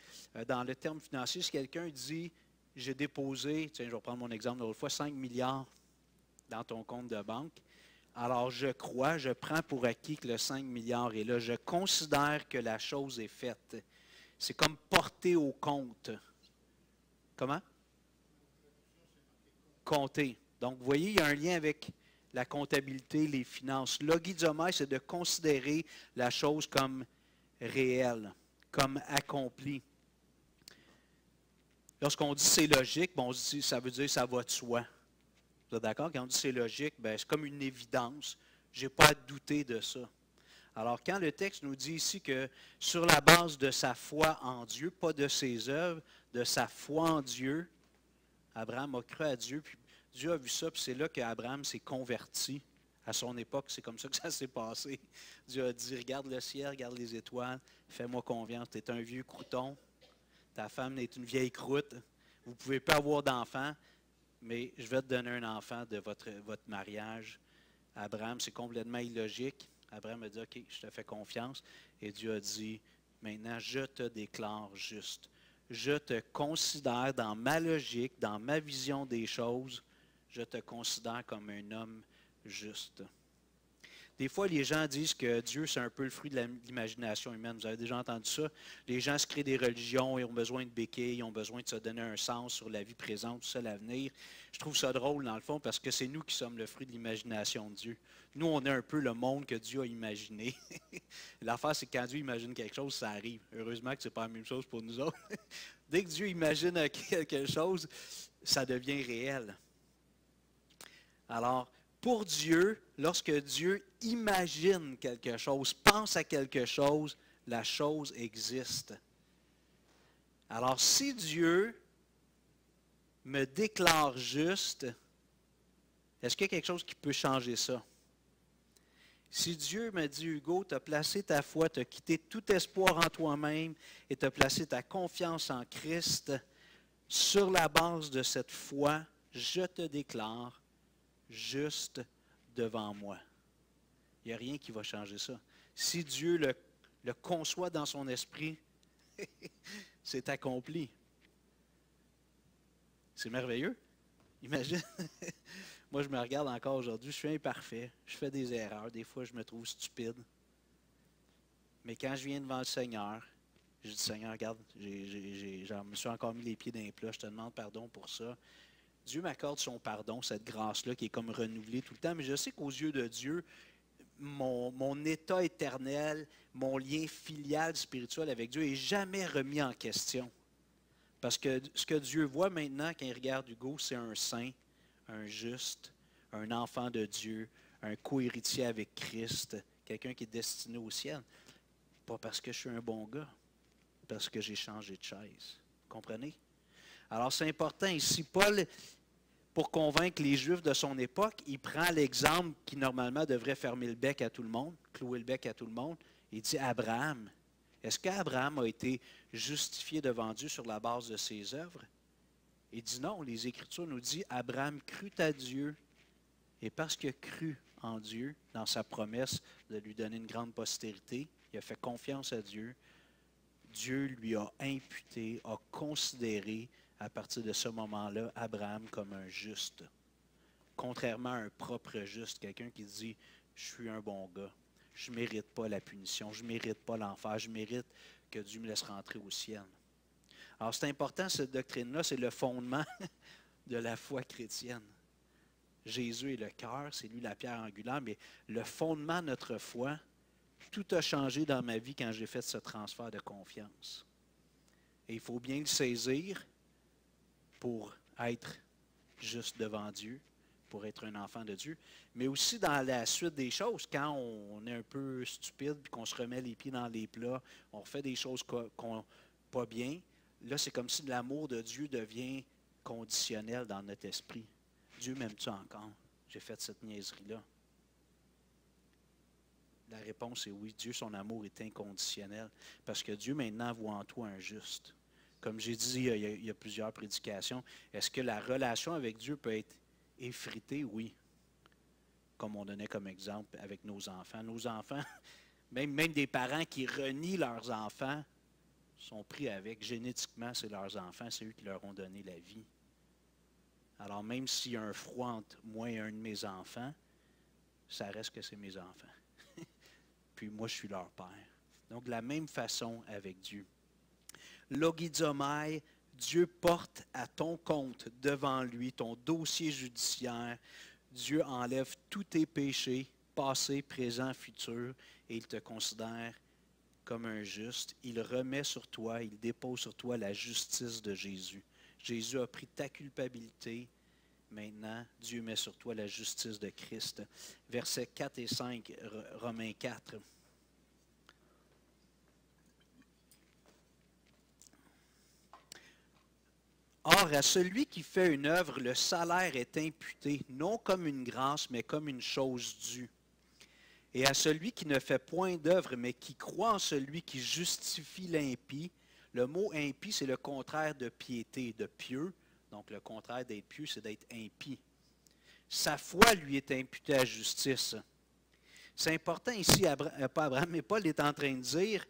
dans le terme financier, si quelqu'un dit, j'ai déposé, tiens, je vais prendre mon exemple de l'autre fois, 5 milliards dans ton compte de banque, alors je crois, je prends pour acquis que le 5 milliards est là. Je considère que la chose est faite. C'est comme porter au compte. Comment? Compter. Donc, vous voyez, il y a un lien avec la comptabilité, les finances. Logizomai, c'est de considérer la chose comme réelle, comme accomplie. Lorsqu'on dit c'est logique, bon, on dit, ça veut dire ça va de soi. Vous êtes d'accord? Quand on dit c'est logique, c'est comme une évidence. Je n'ai pas à douter de ça. Alors, quand le texte nous dit ici que sur la base de sa foi en Dieu, pas de ses œuvres, de sa foi en Dieu, Abraham a cru à Dieu, puis Dieu a vu ça, puis c'est là qu'Abraham s'est converti. À son époque, c'est comme ça que ça s'est passé. Dieu a dit, regarde le ciel, regarde les étoiles, fais-moi confiance, tu es un vieux crouton, ta femme est une vieille croûte, vous ne pouvez pas avoir d'enfant, mais je vais te donner un enfant de votre mariage. Abraham, c'est complètement illogique. Abraham a dit, OK, je te fais confiance. Et Dieu a dit, maintenant, je te déclare juste. Je te considère dans ma logique, dans ma vision des choses, je te considère comme un homme juste. Des fois, les gens disent que Dieu, c'est un peu le fruit de l'imagination humaine. Vous avez déjà entendu ça? Les gens se créent des religions, ils ont besoin de béquilles, ils ont besoin de se donner un sens sur la vie présente, tout ça, l'avenir. Je trouve ça drôle, dans le fond, parce que c'est nous qui sommes le fruit de l'imagination de Dieu. Nous, on est un peu le monde que Dieu a imaginé. L'affaire, c'est que quand Dieu imagine quelque chose, ça arrive. Heureusement que ce n'est pas la même chose pour nous autres. Dès que Dieu imagine quelque chose, ça devient réel. Alors, pour Dieu, lorsque Dieu imagine quelque chose, pense à quelque chose, la chose existe. Alors, si Dieu me déclare juste, Est-ce qu'il y a quelque chose qui peut changer ça? Si Dieu me dit, Hugo, tu as placé ta foi, tu as quitté tout espoir en toi-même et tu as placé ta confiance en Christ, sur la base de cette foi, je te déclare juste devant moi. Il n'y a rien qui va changer ça. Si Dieu le conçoit dans son esprit, c'est accompli. C'est merveilleux. Imagine. Moi, je me regarde encore aujourd'hui, je suis imparfait, je fais des erreurs, des fois je me trouve stupide. Mais quand je viens devant le Seigneur, je dis, Seigneur, regarde, je me suis encore mis les pieds dans les plats, je te demande pardon pour ça. Dieu m'accorde son pardon, cette grâce-là qui est comme renouvelée tout le temps, mais je sais qu'aux yeux de Dieu, mon état éternel, mon lien filial, spirituel avec Dieu n'est jamais remis en question. Parce que ce que Dieu voit maintenant quand il regarde Hugo, c'est un saint, un juste, un enfant de Dieu, un co-héritier avec Christ, quelqu'un qui est destiné au ciel. Pas parce que je suis un bon gars, parce que j'ai changé de chaise. Vous comprenez? Alors c'est important ici. Paul, pour convaincre les Juifs de son époque, il prend l'exemple qui normalement devrait fermer le bec à tout le monde, clouer le bec à tout le monde. Il dit Abraham. Est-ce qu'Abraham a été justifié devant Dieu sur la base de ses œuvres? Il dit non, les Écritures nous disent Abraham crut à Dieu et parce qu'il a cru en Dieu, dans sa promesse de lui donner une grande postérité, il a fait confiance à Dieu. Dieu lui a imputé, a considéré à partir de ce moment-là Abraham comme un juste. Contrairement à un propre juste, quelqu'un qui dit « je suis un bon gars, je ne mérite pas la punition, je ne mérite pas l'enfer, je mérite que Dieu me laisse rentrer au ciel ». Alors, c'est important, cette doctrine-là, c'est le fondement de la foi chrétienne. Jésus est le cœur, c'est lui la pierre angulaire, mais le fondement de notre foi, tout a changé dans ma vie quand j'ai fait ce transfert de confiance. Et il faut bien le saisir pour être juste devant Dieu, pour être un enfant de Dieu, mais aussi dans la suite des choses, quand on est un peu stupide, puis qu'on se remet les pieds dans les plats, on fait des choses pas bien. Là, c'est comme si l'amour de Dieu devient conditionnel dans notre esprit. Dieu m'aime-tu encore? J'ai fait cette niaiserie-là. La réponse est oui. Dieu, son amour est inconditionnel. Parce que Dieu, maintenant, voit en toi un juste. Comme j'ai dit, il y a plusieurs prédications. Est-ce que la relation avec Dieu peut être effritée? Oui. Comme on donnait comme exemple avec nos enfants. Nos enfants, même des parents qui renient leurs enfants, sont pris avec. Génétiquement, c'est leurs enfants, c'est eux qui leur ont donné la vie. Alors, même s'il y a un froid entre moi et un de mes enfants, ça reste que c'est mes enfants. Puis moi, je suis leur père. Donc, de la même façon avec Dieu. Logizomai, Dieu porte à ton compte devant lui ton dossier judiciaire. Dieu enlève tous tes péchés, passé, présent, futur, et il te considère comme un juste. Il remet sur toi, il dépose sur toi la justice de Jésus. Jésus a pris ta culpabilité. Maintenant, Dieu met sur toi la justice de Christ. Versets 4 et 5, Romains 4. Or, à celui qui fait une œuvre, le salaire est imputé, non comme une grâce, mais comme une chose due. Et à celui qui ne fait point d'œuvre, mais qui croit en celui qui justifie l'impie, le mot impie, c'est le contraire de piété, de pieux. Donc, le contraire d'être pieux, c'est d'être impie. Sa foi lui est imputée à justice. C'est important ici, pas Abraham, mais Paul est en train de dire,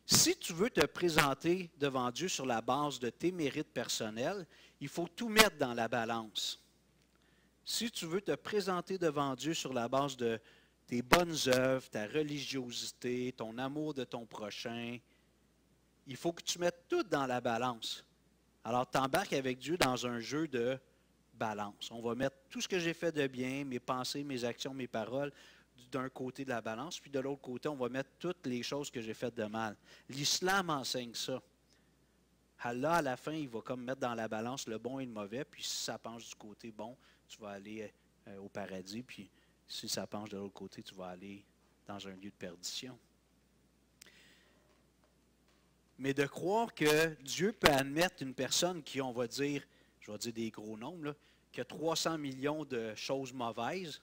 si tu veux te présenter devant Dieu sur la base de tes mérites personnels, il faut tout mettre dans la balance. Si tu veux te présenter devant Dieu sur la base de tes bonnes œuvres, ta religiosité, ton amour de ton prochain, il faut que tu mettes tout dans la balance. Alors, tu embarques avec Dieu dans un jeu de balance. On va mettre tout ce que j'ai fait de bien, mes pensées, mes actions, mes paroles, d'un côté de la balance, puis de l'autre côté, on va mettre toutes les choses que j'ai faites de mal. L'islam enseigne ça. Allah, à la fin, il va comme mettre dans la balance le bon et le mauvais, puis si ça penche du côté bon, tu vas aller au paradis, puis si ça penche de l'autre côté, tu vas aller dans un lieu de perdition. Mais de croire que Dieu peut admettre une personne qui, on va dire, je vais dire des gros nombres, là, qu'il y a 300 millions de choses mauvaises,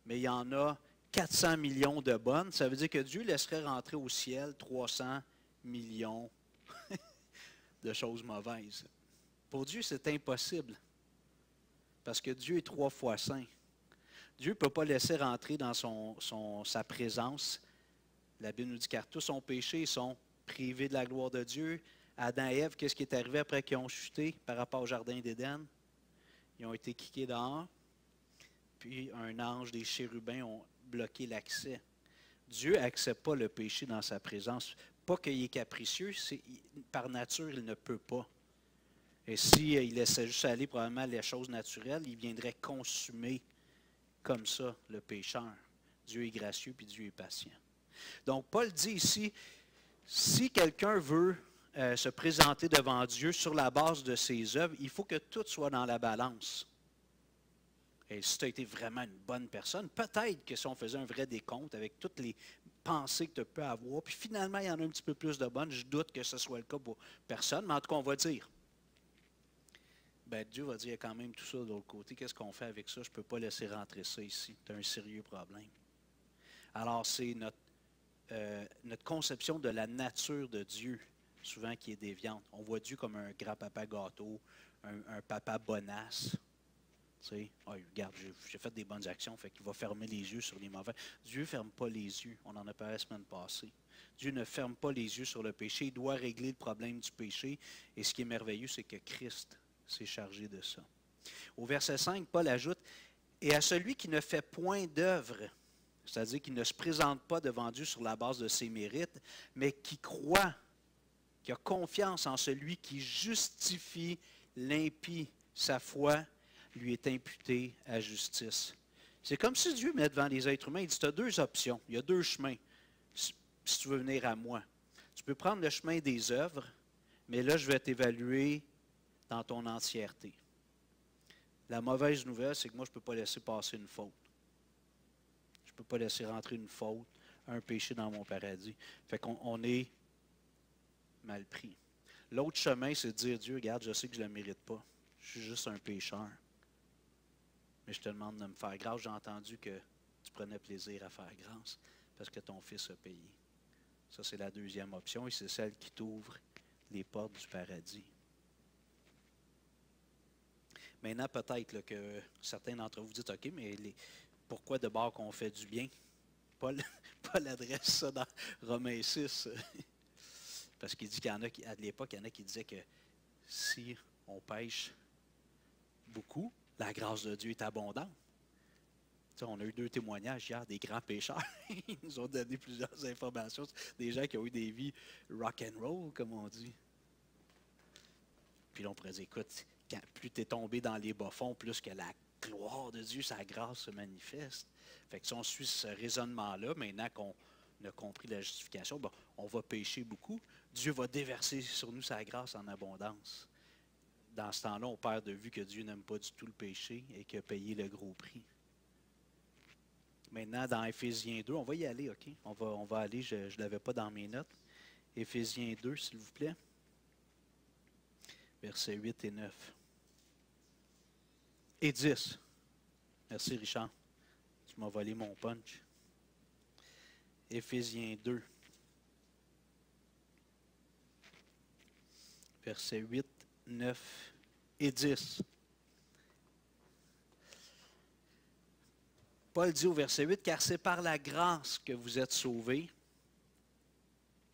mais il y en a 400 millions de bonnes. Ça veut dire que Dieu laisserait rentrer au ciel 300 millions de choses mauvaises. Pour Dieu, c'est impossible, parce que Dieu est 3 fois saint. Dieu ne peut pas laisser rentrer dans sa présence. La Bible nous dit car tous ont péché, ils sont privés de la gloire de Dieu. Adam et Ève, qu'est-ce qui est arrivé après qu'ils ont chuté par rapport au jardin d'Éden? Ils ont été kickés dehors. Puis un ange des chérubins ont bloqué l'accès. Dieu n'accepte pas le péché dans sa présence. Pas qu'il est capricieux, par nature, il ne peut pas. Et s'il laissait juste aller probablement les choses naturelles, il viendrait consumer comme ça le pécheur. Dieu est gracieux puis Dieu est patient. Donc Paul dit ici, si quelqu'un veut se présenter devant Dieu sur la base de ses œuvres, il faut que tout soit dans la balance. Et si tu as été vraiment une bonne personne, peut-être que si on faisait un vrai décompte avec toutes les pensées que tu peux avoir, puis finalement il y en a un petit peu plus de bonnes, je doute que ce soit le cas pour personne, mais en tout cas on va dire. Ben, Dieu va dire quand même tout ça de l'autre côté. Qu'est-ce qu'on fait avec ça? Je ne peux pas laisser rentrer ça ici. C'est un sérieux problème. Alors, c'est notre conception de la nature de Dieu, souvent qui est déviante. On voit Dieu comme un grand-papa gâteau, un papa bonasse. Tu sais, oh, regarde, j'ai fait des bonnes actions, fait qu'il va fermer les yeux sur les mauvais. Dieu ne ferme pas les yeux. On en a parlé la semaine passée. Dieu ne ferme pas les yeux sur le péché. Il doit régler le problème du péché. Et ce qui est merveilleux, c'est que Christ s'est chargé de ça. Au verset 5, Paul ajoute, « Et à celui qui ne fait point d'œuvre, c'est-à-dire qui ne se présente pas devant Dieu sur la base de ses mérites, mais qui croit, qui a confiance en celui qui justifie l'impie, sa foi lui est imputée à justice. » C'est comme si Dieu met devant les êtres humains, il dit, tu as deux options, il y a deux chemins, si tu veux venir à moi. Tu peux prendre le chemin des œuvres, mais là, je vais t'évaluer dans ton entièreté. La mauvaise nouvelle, c'est que moi, je ne peux pas laisser passer une faute. Je ne peux pas laisser rentrer une faute, un péché dans mon paradis. Fait qu'on est mal pris. L'autre chemin, c'est de dire, Dieu, regarde, je sais que je ne le mérite pas. Je suis juste un pécheur. Mais je te demande de me faire grâce. J'ai entendu que tu prenais plaisir à faire grâce parce que ton Fils a payé. Ça, c'est la deuxième option et c'est celle qui t'ouvre les portes du paradis. Maintenant, peut-être là, que certains d'entre vous disent, OK, mais pourquoi de bord qu'on fait du bien? Paul adresse ça dans Romains 6. Parce qu'il dit qu'il y en a qui, à l'époque, il y en a qui disaient que si on pêche beaucoup, la grâce de Dieu est abondante. Tu sais, on a eu 2 témoignages hier des grands pécheurs. Ils nous ont donné plusieurs informations. Des gens qui ont eu des vies rock and roll, comme on dit. Puis là, on pourrait dire, écoute, plus tu es tombé dans les bas-fonds, plus que la gloire de Dieu, sa grâce se manifeste. Fait que si on suit ce raisonnement-là, maintenant qu'on a compris la justification, bon, on va pécher beaucoup. Dieu va déverser sur nous sa grâce en abondance. Dans ce temps-là, on perd de vue que Dieu n'aime pas du tout le péché et qu'il a payé le gros prix. Maintenant, dans Éphésiens 2, on va y aller, OK? On va aller, je ne l'avais pas dans mes notes. Éphésiens 2, s'il vous plaît. Versets 8 et 9. Et 10. Merci, Richard. Tu m'as volé mon punch. Éphésiens 2. Versets 8, 9 et 10. Paul dit au verset 8, « Car c'est par la grâce que vous êtes sauvés,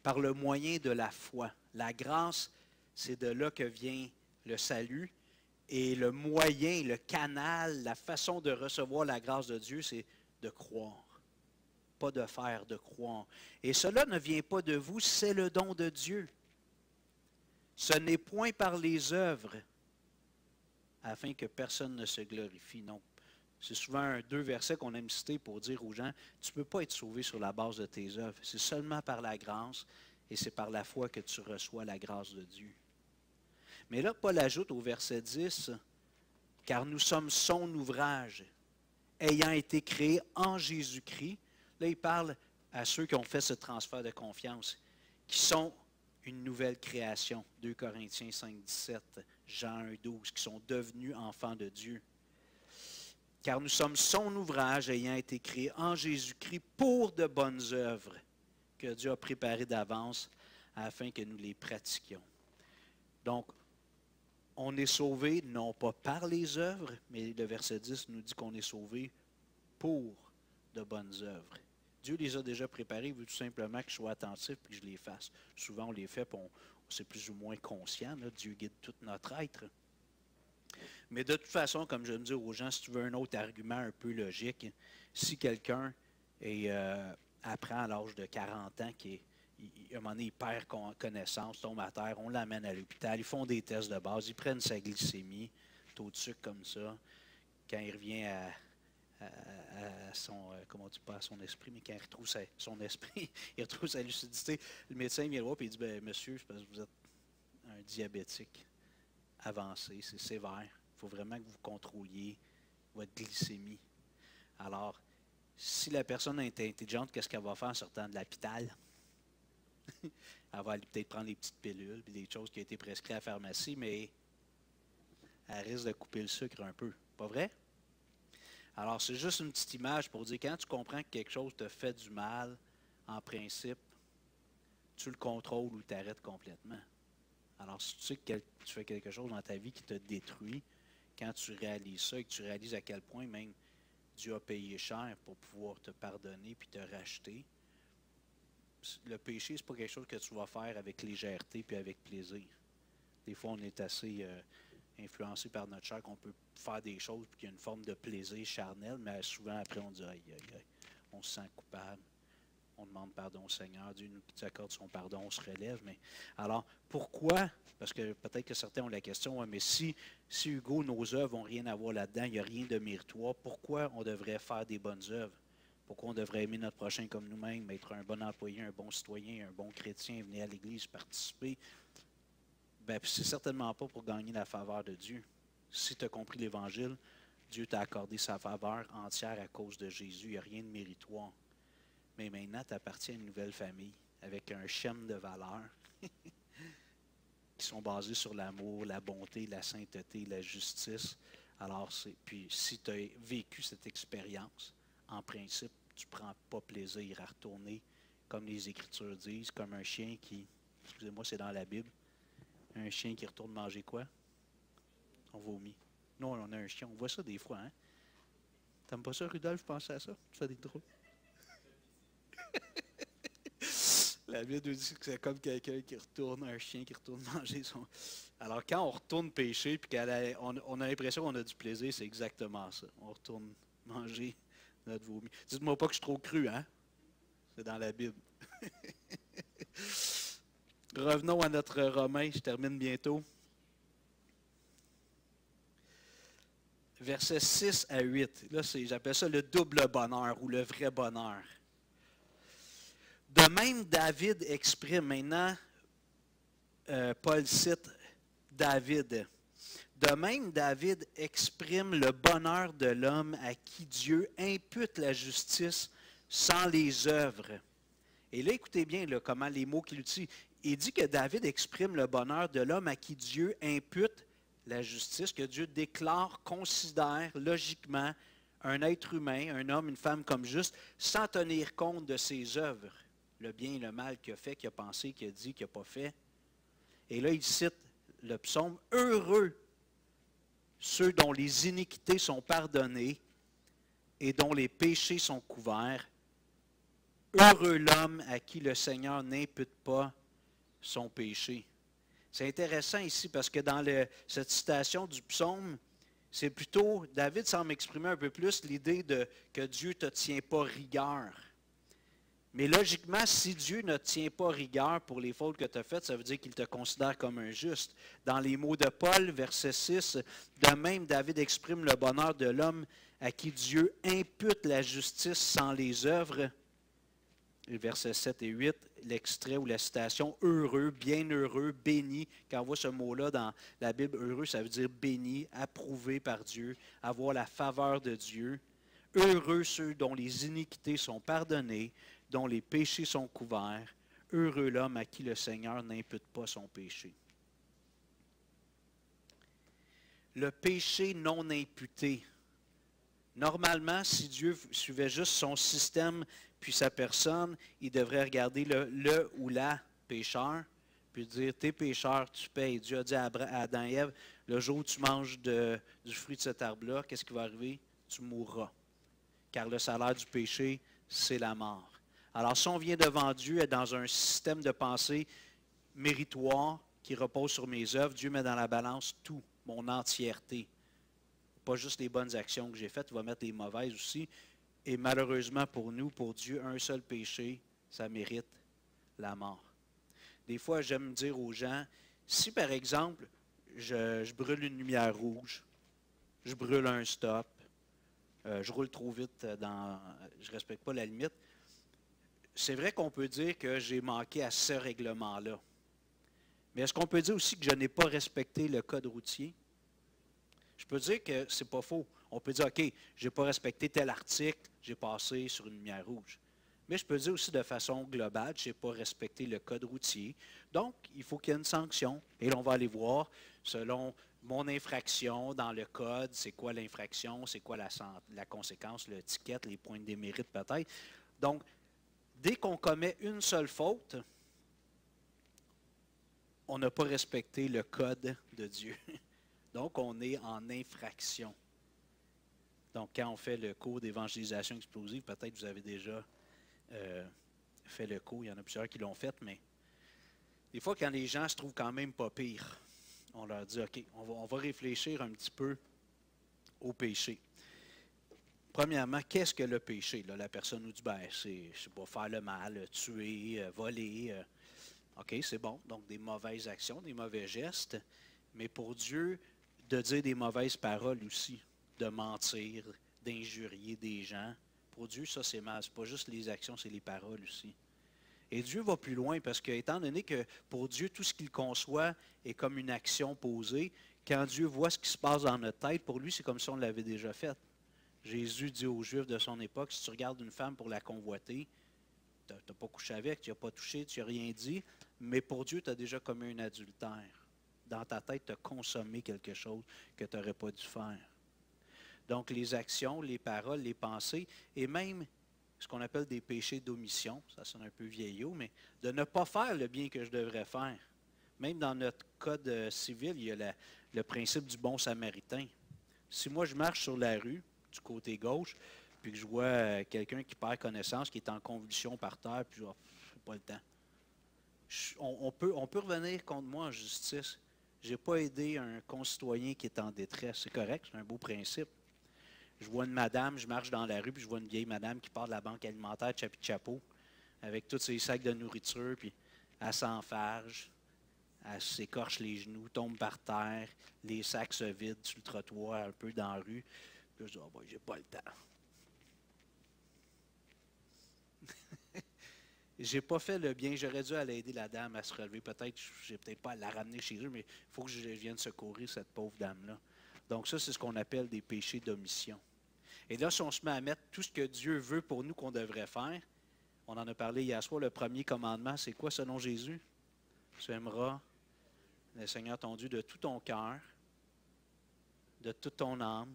par le moyen de la foi. » La grâce, c'est de là que vient le salut. Et le moyen, le canal, la façon de recevoir la grâce de Dieu, c'est de croire. Pas de faire, de croire. Et cela ne vient pas de vous, c'est le don de Dieu. Ce n'est point par les œuvres, afin que personne ne se glorifie. Non. C'est souvent 2 versets qu'on aime citer pour dire aux gens, tu ne peux pas être sauvé sur la base de tes œuvres. C'est seulement par la grâce et c'est par la foi que tu reçois la grâce de Dieu. Mais là, Paul ajoute au verset 10, « Car nous sommes son ouvrage, ayant été créés en Jésus-Christ. » Là, il parle à ceux qui ont fait ce transfert de confiance, qui sont une nouvelle création. 2 Corinthiens 5, 17, Jean 1, 12, qui sont devenus enfants de Dieu. Car nous sommes son ouvrage ayant été créé en Jésus-Christ pour de bonnes œuvres que Dieu a préparées d'avance afin que nous les pratiquions. Donc, on est sauvé non pas par les œuvres, mais le verset 10 nous dit qu'on est sauvé pour de bonnes œuvres. Dieu les a déjà préparées, il veut tout simplement que je sois attentif et que je les fasse. Souvent, on les fait, puis c'est plus ou moins conscient. Là, Dieu guide tout notre être. Mais de toute façon, comme je me dis aux gens, si tu veux un autre argument un peu logique, si quelqu'un apprend à l'âge de 40 ans, à un moment donné, il perd connaissance, tombe à terre, on l'amène à l'hôpital, ils font des tests de base, ils prennent sa glycémie, taux de sucre comme ça, quand il revient à son, comment tu pas à son esprit, mais quand il retrouve son esprit, il retrouve sa lucidité, le médecin vient le voir et il dit, bien, monsieur, c'est parce que vous êtes un diabétique avancé, c'est sévère, il faut vraiment que vous contrôliez votre glycémie. Alors, si la personne est intelligente, qu'est-ce qu'elle va faire en sortant de l'hôpital? Elle va aller peut-être prendre des petites pilules, puis des choses qui ont été prescrites à la pharmacie, mais elle risque de couper le sucre un peu. Pas vrai? Alors, c'est juste une petite image pour dire, quand tu comprends que quelque chose te fait du mal, en principe, tu le contrôles ou tu arrêtes complètement. Alors, si tu sais que tu fais quelque chose dans ta vie qui te détruit, quand tu réalises ça et que tu réalises à quel point même Dieu a payé cher pour pouvoir te pardonner puis te racheter, le péché, ce n'est pas quelque chose que tu vas faire avec légèreté puis avec plaisir. Des fois, on est assez influencé par notre chair qu'on peut faire des choses puis qu'il y a une forme de plaisir charnel, mais souvent après, on dit aïe, aïe, aïe, on se sent coupable. On demande pardon au Seigneur, Dieu nous accorde son pardon, on se relève. Mais alors, pourquoi? Parce que peut-être que certains ont la question, ouais, mais si Hugo, nos œuvres n'ont rien à voir là-dedans, il n'y a rien de méritoire, pourquoi on devrait faire des bonnes œuvres? Pourquoi on devrait aimer notre prochain comme nous-mêmes, être un bon employé, un bon citoyen, un bon chrétien, venir à l'Église, participer? Bien, c'est certainement pas pour gagner la faveur de Dieu. Si tu as compris l'Évangile, Dieu t'a accordé sa faveur entière à cause de Jésus. Il n'y a rien de méritoire. Mais maintenant, tu appartiens à une nouvelle famille avec un schème de valeurs qui sont basées sur l'amour, la bonté, la sainteté, la justice. Alors, puis si tu as vécu cette expérience, en principe, tu ne prends pas plaisir à retourner, comme les Écritures disent, comme un chien qui, excusez-moi, c'est dans la Bible, un chien qui retourne manger quoi? On vomit. Nous, on a un chien, on voit ça des fois, hein? T'aimes pas ça, Rudolph, penser à ça? Tu fais des drôles. La Bible nous dit que c'est comme quelqu'un qui retourne, un chien qui retourne manger son... Alors, quand on retourne pêcher, puis on a l'impression qu'on a du plaisir, c'est exactement ça. On retourne manger notre vomi. Dites-moi pas que je suis trop cru, hein? C'est dans la Bible. Revenons à notre Romain, je termine bientôt. Versets 6 à 8. Là, j'appelle ça le double bonheur ou le vrai bonheur. De même, David exprime, maintenant, Paul cite David. De même, David exprime le bonheur de l'homme à qui Dieu impute la justice sans les œuvres. Et là, écoutez bien là, comment les mots qu'il utilise. Il dit que David exprime le bonheur de l'homme à qui Dieu impute la justice, que Dieu déclare, considère logiquement un être humain, un homme, une femme comme juste, sans tenir compte de ses œuvres. Le bien et le mal qu'il a fait, qu'il a pensé, qu'il a dit, qu'il n'a pas fait. Et là, il cite le psaume « Heureux ceux dont les iniquités sont pardonnées et dont les péchés sont couverts. Heureux l'homme à qui le Seigneur n'impute pas son péché. » C'est intéressant ici parce que dans cette citation du psaume, c'est plutôt, David semble exprimer un peu plus l'idée que Dieu ne te tient pas rigueur. Mais logiquement, si Dieu ne tient pas rigueur pour les fautes que tu as faites, ça veut dire qu'il te considère comme un juste. Dans les mots de Paul, verset 6, de même, David exprime le bonheur de l'homme à qui Dieu impute la justice sans les œuvres. Les versets 7 et 8, l'extrait ou la citation « heureux »,« bienheureux »,« béni ». Quand on voit ce mot-là dans la Bible, « heureux », ça veut dire « béni »,« approuvé par Dieu », avoir la faveur de Dieu. Heureux ceux dont les iniquités sont pardonnées, dont les péchés sont couverts. Heureux l'homme à qui le Seigneur n'impute pas son péché. Le péché non imputé. Normalement, si Dieu suivait juste son système puis sa personne, il devrait regarder le ou la pécheur, puis dire, t'es pécheur, tu payes. Dieu a dit à Adam et Ève, le jour où tu manges du fruit de cet arbre-là, qu'est-ce qui va arriver? Tu mourras. Car le salaire du péché, c'est la mort. Alors, si on vient devant Dieu et dans un système de pensée méritoire qui repose sur mes œuvres, Dieu met dans la balance tout, mon entièreté. Pas juste les bonnes actions que j'ai faites, il va mettre les mauvaises aussi. Et malheureusement pour nous, pour Dieu, un seul péché, ça mérite la mort. Des fois, j'aime dire aux gens, si par exemple, je brûle une lumière rouge, je brûle un stop, je roule trop vite, je ne respecte pas la limite, c'est vrai qu'on peut dire que j'ai manqué à ce règlement-là. Mais est-ce qu'on peut dire aussi que je n'ai pas respecté le code routier? Je peux dire que c'est pas faux. On peut dire, OK, je n'ai pas respecté tel article, j'ai passé sur une lumière rouge. Mais je peux dire aussi de façon globale, je n'ai pas respecté le code routier. Donc, il faut qu'il y ait une sanction. Et là, on va aller voir, selon mon infraction dans le code, c'est quoi l'infraction, c'est quoi la conséquence, le ticket, les points de démérite peut-être. Donc, dès qu'on commet une seule faute, on n'a pas respecté le code de Dieu. Donc, on est en infraction. Donc, quand on fait le cours d'évangélisation explosive, peut-être vous avez déjà fait le cours. Il y en a plusieurs qui l'ont fait, mais des fois, quand les gens se trouvent quand même pas pires, on leur dit, OK, on va réfléchir un petit peu au péché. Premièrement, qu'est-ce que le péché? Là, la personne nous dit, ben, c'est pas faire le mal, tuer, voler. OK, c'est bon. Donc, des mauvaises actions, des mauvais gestes. Mais pour Dieu, de dire des mauvaises paroles aussi, de mentir, d'injurier des gens, pour Dieu, ça, c'est mal. Ce n'est pas juste les actions, c'est les paroles aussi. Et Dieu va plus loin parce que, étant donné que pour Dieu, tout ce qu'il conçoit est comme une action posée, quand Dieu voit ce qui se passe dans notre tête, pour lui, c'est comme si on l'avait déjà fait. Jésus dit aux Juifs de son époque, si tu regardes une femme pour la convoiter, tu n'as pas couché avec, tu n'as pas touché, tu n'as rien dit, mais pour Dieu, tu as déjà commis un adultère. Dans ta tête, tu as consommé quelque chose que tu n'aurais pas dû faire. Donc, les actions, les paroles, les pensées, et même ce qu'on appelle des péchés d'omission, ça sonne un peu vieillot, mais de ne pas faire le bien que je devrais faire. Même dans notre code civil, il y a le principe du bon samaritain. Si moi, je marche sur la rue, du côté gauche, puis que je vois quelqu'un qui perd connaissance, qui est en convulsion par terre, puis je n'ai pas le temps. On peut revenir contre moi en justice. Je n'ai pas aidé un concitoyen qui est en détresse. C'est correct, c'est un beau principe. Je vois une madame, je marche dans la rue, puis je vois une vieille madame qui part de la banque alimentaire de Chapi-Chapeau avec tous ses sacs de nourriture, puis elle s'enfarge, elle s'écorche les genoux, tombe par terre, les sacs se vident sur le trottoir, un peu dans la rue. Puis je dis, oh, ben, j'ai pas le temps. J'ai pas fait le bien. J'aurais dû aller aider la dame à se relever. Peut-être, j'ai peut-être pas à la ramener chez eux, mais il faut que je vienne secourir cette pauvre dame-là. Donc ça, c'est ce qu'on appelle des péchés d'omission. Et là, si on se met à mettre tout ce que Dieu veut pour nous qu'on devrait faire, on en a parlé hier soir, le premier commandement, c'est quoi selon Jésus? Tu aimeras le Seigneur ton Dieu de tout ton cœur, de toute ton âme,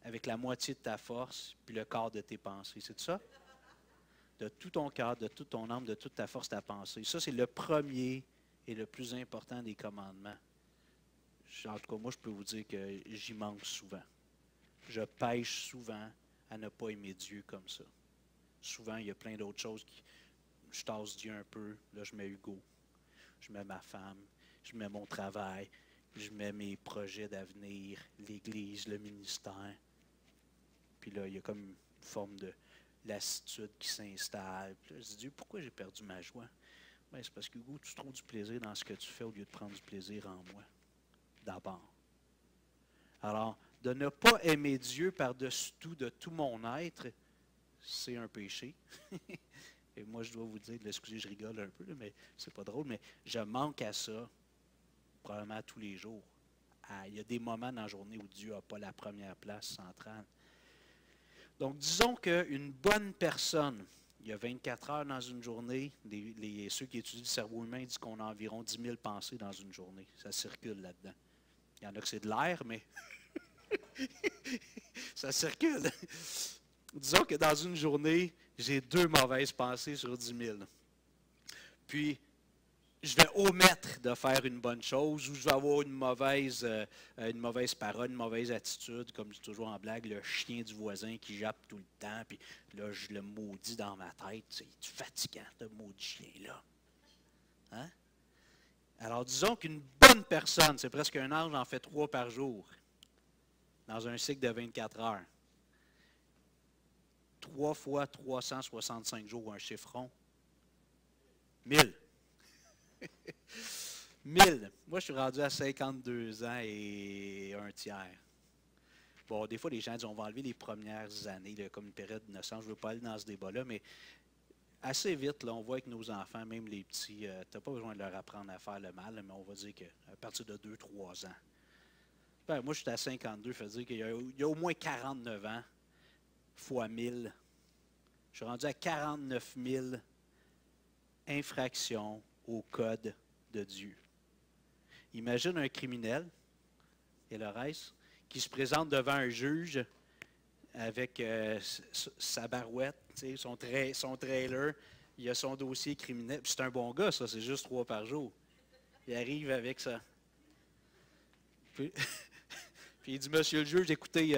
avec la moitié de ta force, puis le quart de tes pensées. C'est ça? De tout ton cœur, de toute ton âme, de toute ta force, ta pensée. Ça, c'est le premier et le plus important des commandements. En tout cas, moi, je peux vous dire que j'y manque souvent. Je pêche souvent à ne pas aimer Dieu comme ça. Souvent, il y a plein d'autres choses qui... Je tasse Dieu un peu. Là, je mets Hugo. Je mets ma femme. Je mets mon travail. Je mets mes projets d'avenir, l'Église, le ministère. Puis là, il y a comme une forme de lassitude qui s'installe. Puis là, je dis, Dieu, pourquoi j'ai perdu ma joie? Bien, c'est parce que, Hugo, tu trouves du plaisir dans ce que tu fais au lieu de prendre du plaisir en moi. D'abord. Alors, de ne pas aimer Dieu par-dessus tout, de tout mon être, c'est un péché. Et moi, je dois vous dire, excusez, je rigole un peu, mais c'est pas drôle, mais je manque à ça probablement tous les jours. Il y a des moments dans la journée où Dieu n'a pas la première place centrale. Donc, disons qu'une bonne personne, Il y a 24 heures dans une journée. Ceux qui étudient le cerveau humain disent qu'on a environ 10 000 pensées dans une journée. Ça circule là-dedans. Il y en a que c'est de l'air, mais ça circule. Disons que dans une journée, j'ai 2 mauvaises pensées sur 10 000. Puis, je vais omettre de faire une bonne chose ou je vais avoir une mauvaise parole, une mauvaise attitude, comme je dis toujours en blague, le chien du voisin qui jappe tout le temps, puis là, je le maudis dans ma tête. C'est fatigant, ce maudit chien-là. Hein? Alors, disons qu'une bonne personne, c'est presque un ange, en fait 3 par jour, dans un cycle de 24 heures. 3 fois 365 jours, un chiffron. 1000. 1000. Moi, je suis rendu à 52 ans et un tiers. Bon, des fois, les gens disent on va enlever les premières années, là, comme une période d'innocence. Je ne veux pas aller dans ce débat-là, mais assez vite, là, on voit avec nos enfants, même les petits, tu n'as pas besoin de leur apprendre à faire le mal, mais on va dire qu'à partir de 2-3 ans. Ben, moi, je suis à 52, ça veut dire qu'il y a au moins 49 ans fois 1000. Je suis rendu à 49 000 infractions au code de Dieu. Imagine un criminel, et le reste, qui se présente devant un juge avec sa barouette, son trailer, il a son dossier criminel. C'est un bon gars, ça, c'est juste 3 par jour. Il arrive avec ça. Puis il dit, monsieur le juge, écoutez,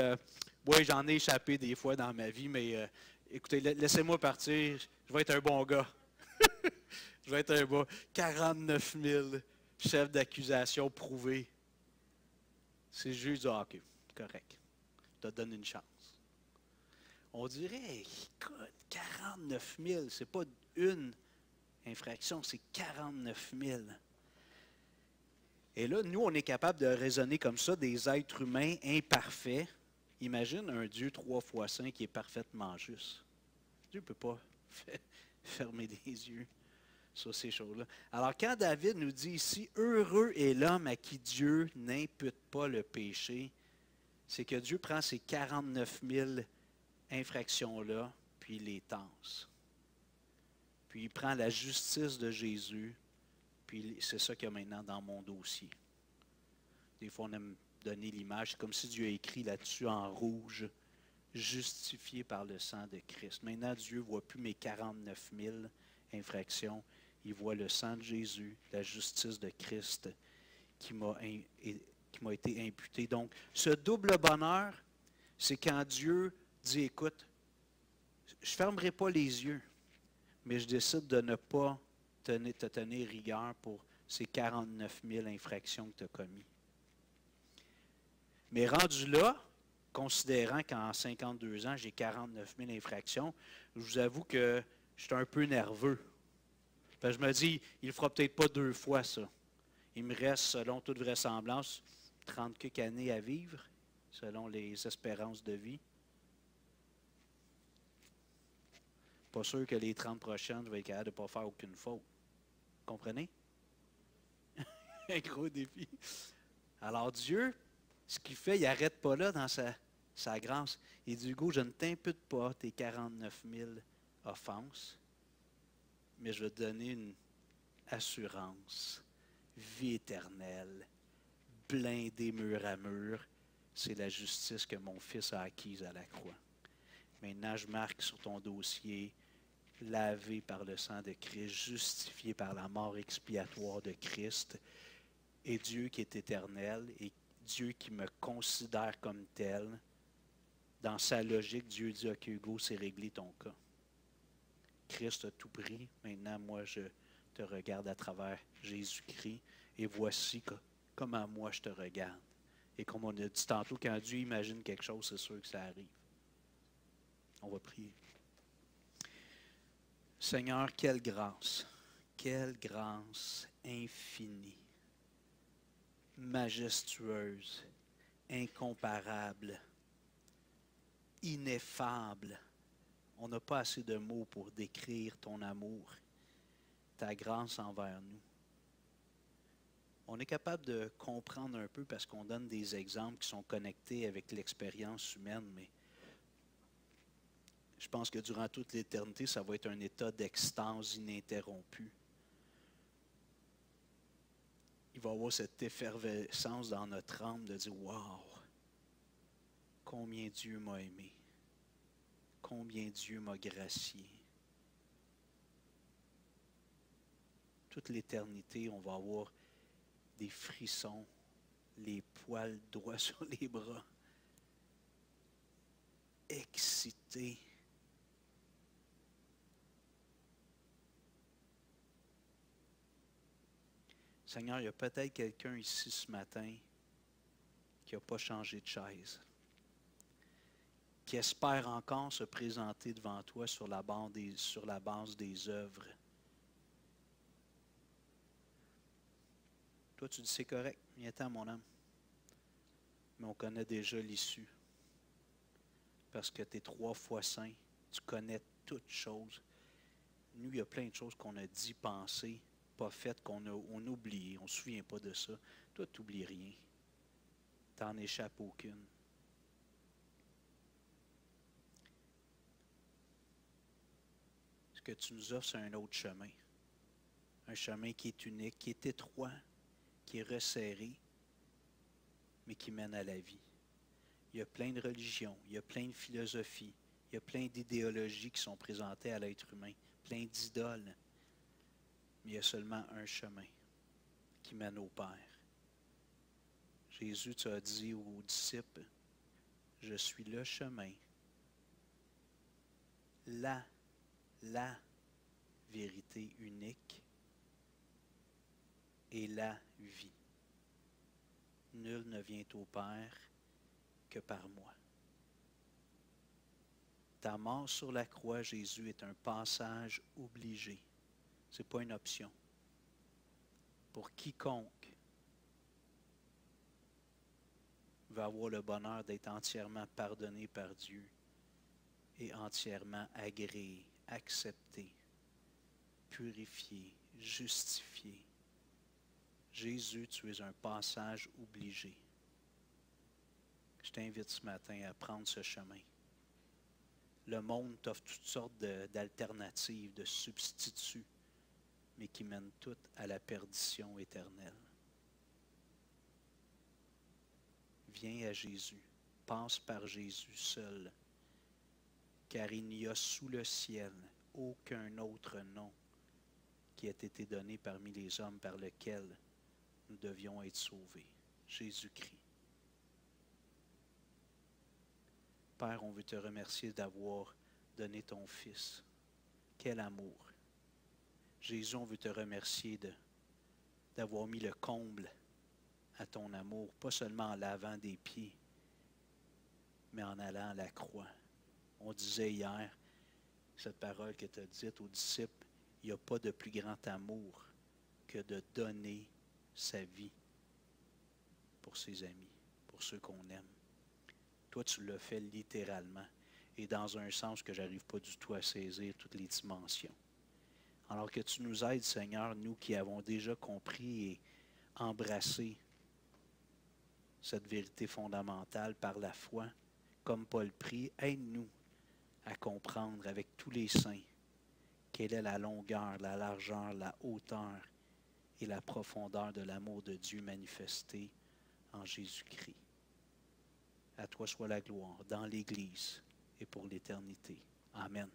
oui, j'en ai échappé des fois dans ma vie, mais écoutez, laissez-moi partir, je vais être un bon gars. Je vais être un bon. 49 000 chefs d'accusation prouvés. C'est le juge dit, ah, OK, correct. Je te donne une chance. On dirait, écoute, 49 000, c'est pas une infraction, c'est 49 000. Et là, nous, on est capable de raisonner comme ça, des êtres humains imparfaits. Imagine un Dieu 3 fois 5 qui est parfaitement juste. Dieu ne peut pas fermer les yeux sur ces choses-là. Alors, quand David nous dit ici, heureux est l'homme à qui Dieu n'impute pas le péché, c'est que Dieu prend ces 49 000 infractions-là, puis il les tasse. Puis il prend la justice de Jésus, puis c'est ça qu'il y a maintenant dans mon dossier. Des fois, on aime donner l'image, c'est comme si Dieu a écrit là-dessus en rouge, justifié par le sang de Christ. Maintenant, Dieu ne voit plus mes 49 000 infractions, il voit le sang de Jésus, la justice de Christ qui m'a été imputée. Donc, ce double bonheur, c'est quand Dieu dit, écoute, je ne fermerai pas les yeux, mais je décide de ne pas te tenir rigueur pour ces 49 000 infractions que tu as commises. Mais rendu là, considérant qu'en 52 ans, j'ai 49 000 infractions, je vous avoue que je suis un peu nerveux. Parce que je me dis, il ne fera peut-être pas 2 fois ça. Il me reste, selon toute vraisemblance, 30 quelques années à vivre, selon les espérances de vie. Pas sûr que les 30 prochaines, je vais être capable de ne pas faire aucune faute. Comprenez? Un gros défi. Alors Dieu, ce qu'il fait, il n'arrête pas là dans sa grâce. Il dit, Hugo, je ne t'impute pas tes 49 000 offenses, mais je vais te donner une assurance, vie éternelle, blindée mur à mur. C'est la justice que mon Fils a acquise à la croix. Maintenant, je marque sur ton dossier, lavé par le sang de Christ, justifié par la mort expiatoire de Christ, et Dieu qui est éternel, et Dieu qui me considère comme tel. Dans sa logique, Dieu dit, OK, Hugo, c'est réglé ton cas. Christ a tout pris. Maintenant, moi, je te regarde à travers Jésus-Christ. Et voici comment moi, je te regarde. Et comme on a dit tantôt, quand Dieu imagine quelque chose, c'est sûr que ça arrive. On va prier. Seigneur, quelle grâce infinie, majestueuse, incomparable, ineffable. On n'a pas assez de mots pour décrire ton amour, ta grâce envers nous. On est capable de comprendre un peu parce qu'on donne des exemples qui sont connectés avec l'expérience humaine, mais Je pense que durant toute l'éternité, ça va être un état d'extase ininterrompu. Il va y avoir cette effervescence dans notre âme de dire « Wow! Combien Dieu m'a aimé! Combien Dieu m'a gracié! » Toute l'éternité, on va avoir des frissons, les poils droits sur les bras, excités. Seigneur, il y a peut-être quelqu'un ici ce matin qui n'a pas changé de chaise, qui espère encore se présenter devant toi sur la base des œuvres. Toi, tu dis c'est correct, viens-t'en mon âme. Mais on connaît déjà l'issue. Parce que tu es 3 fois saint, tu connais toutes choses. Nous, il y a plein de choses qu'on a dit, pensé, pas faites, qu'on a oublié. On ne se souvient pas de ça. Toi, tu n'oublies rien. Tu n'en échappes aucune. Ce que tu nous offres, c'est un autre chemin. Un chemin qui est unique, qui est étroit, qui est resserré, mais qui mène à la vie. Il y a plein de religions, il y a plein de philosophies, il y a plein d'idéologies qui sont présentées à l'être humain, plein d'idoles. Mais il y a seulement un chemin qui mène au Père. Jésus, tu as dit aux disciples, « Je suis le chemin, la vérité unique et la vie. Nul ne vient au Père que par moi. » Ta mort sur la croix, Jésus, est un passage obligé. Ce n'est pas une option. Pour quiconque veut avoir le bonheur d'être entièrement pardonné par Dieu et entièrement agréé, accepté, purifié, justifié. Jésus, tu es un passage obligé. Je t'invite ce matin à prendre ce chemin. Le monde t'offre toutes sortes d'alternatives, de substituts, mais qui mènent toutes à la perdition éternelle. Viens à Jésus, passe par Jésus seul, car il n'y a sous le ciel aucun autre nom qui ait été donné parmi les hommes par lequel nous devions être sauvés. Jésus-Christ. Père, on veut te remercier d'avoir donné ton Fils. Quel amour. Jésus, on veut te remercier d'avoir mis le comble à ton amour, pas seulement en lavant des pieds, mais en allant à la croix. On disait hier, cette parole que tu as dite aux disciples, il n'y a pas de plus grand amour que de donner sa vie pour ses amis, pour ceux qu'on aime. Toi, tu l'as fait littéralement et dans un sens que je n'arrive pas du tout à saisir toutes les dimensions. Alors que tu nous aides, Seigneur, nous qui avons déjà compris et embrassé cette vérité fondamentale par la foi, comme Paul prie, aide-nous à comprendre avec tous les saints quelle est la longueur, la largeur, la hauteur et la profondeur de l'amour de Dieu manifesté en Jésus-Christ. À toi soit la gloire dans l'Église et pour l'éternité. Amen.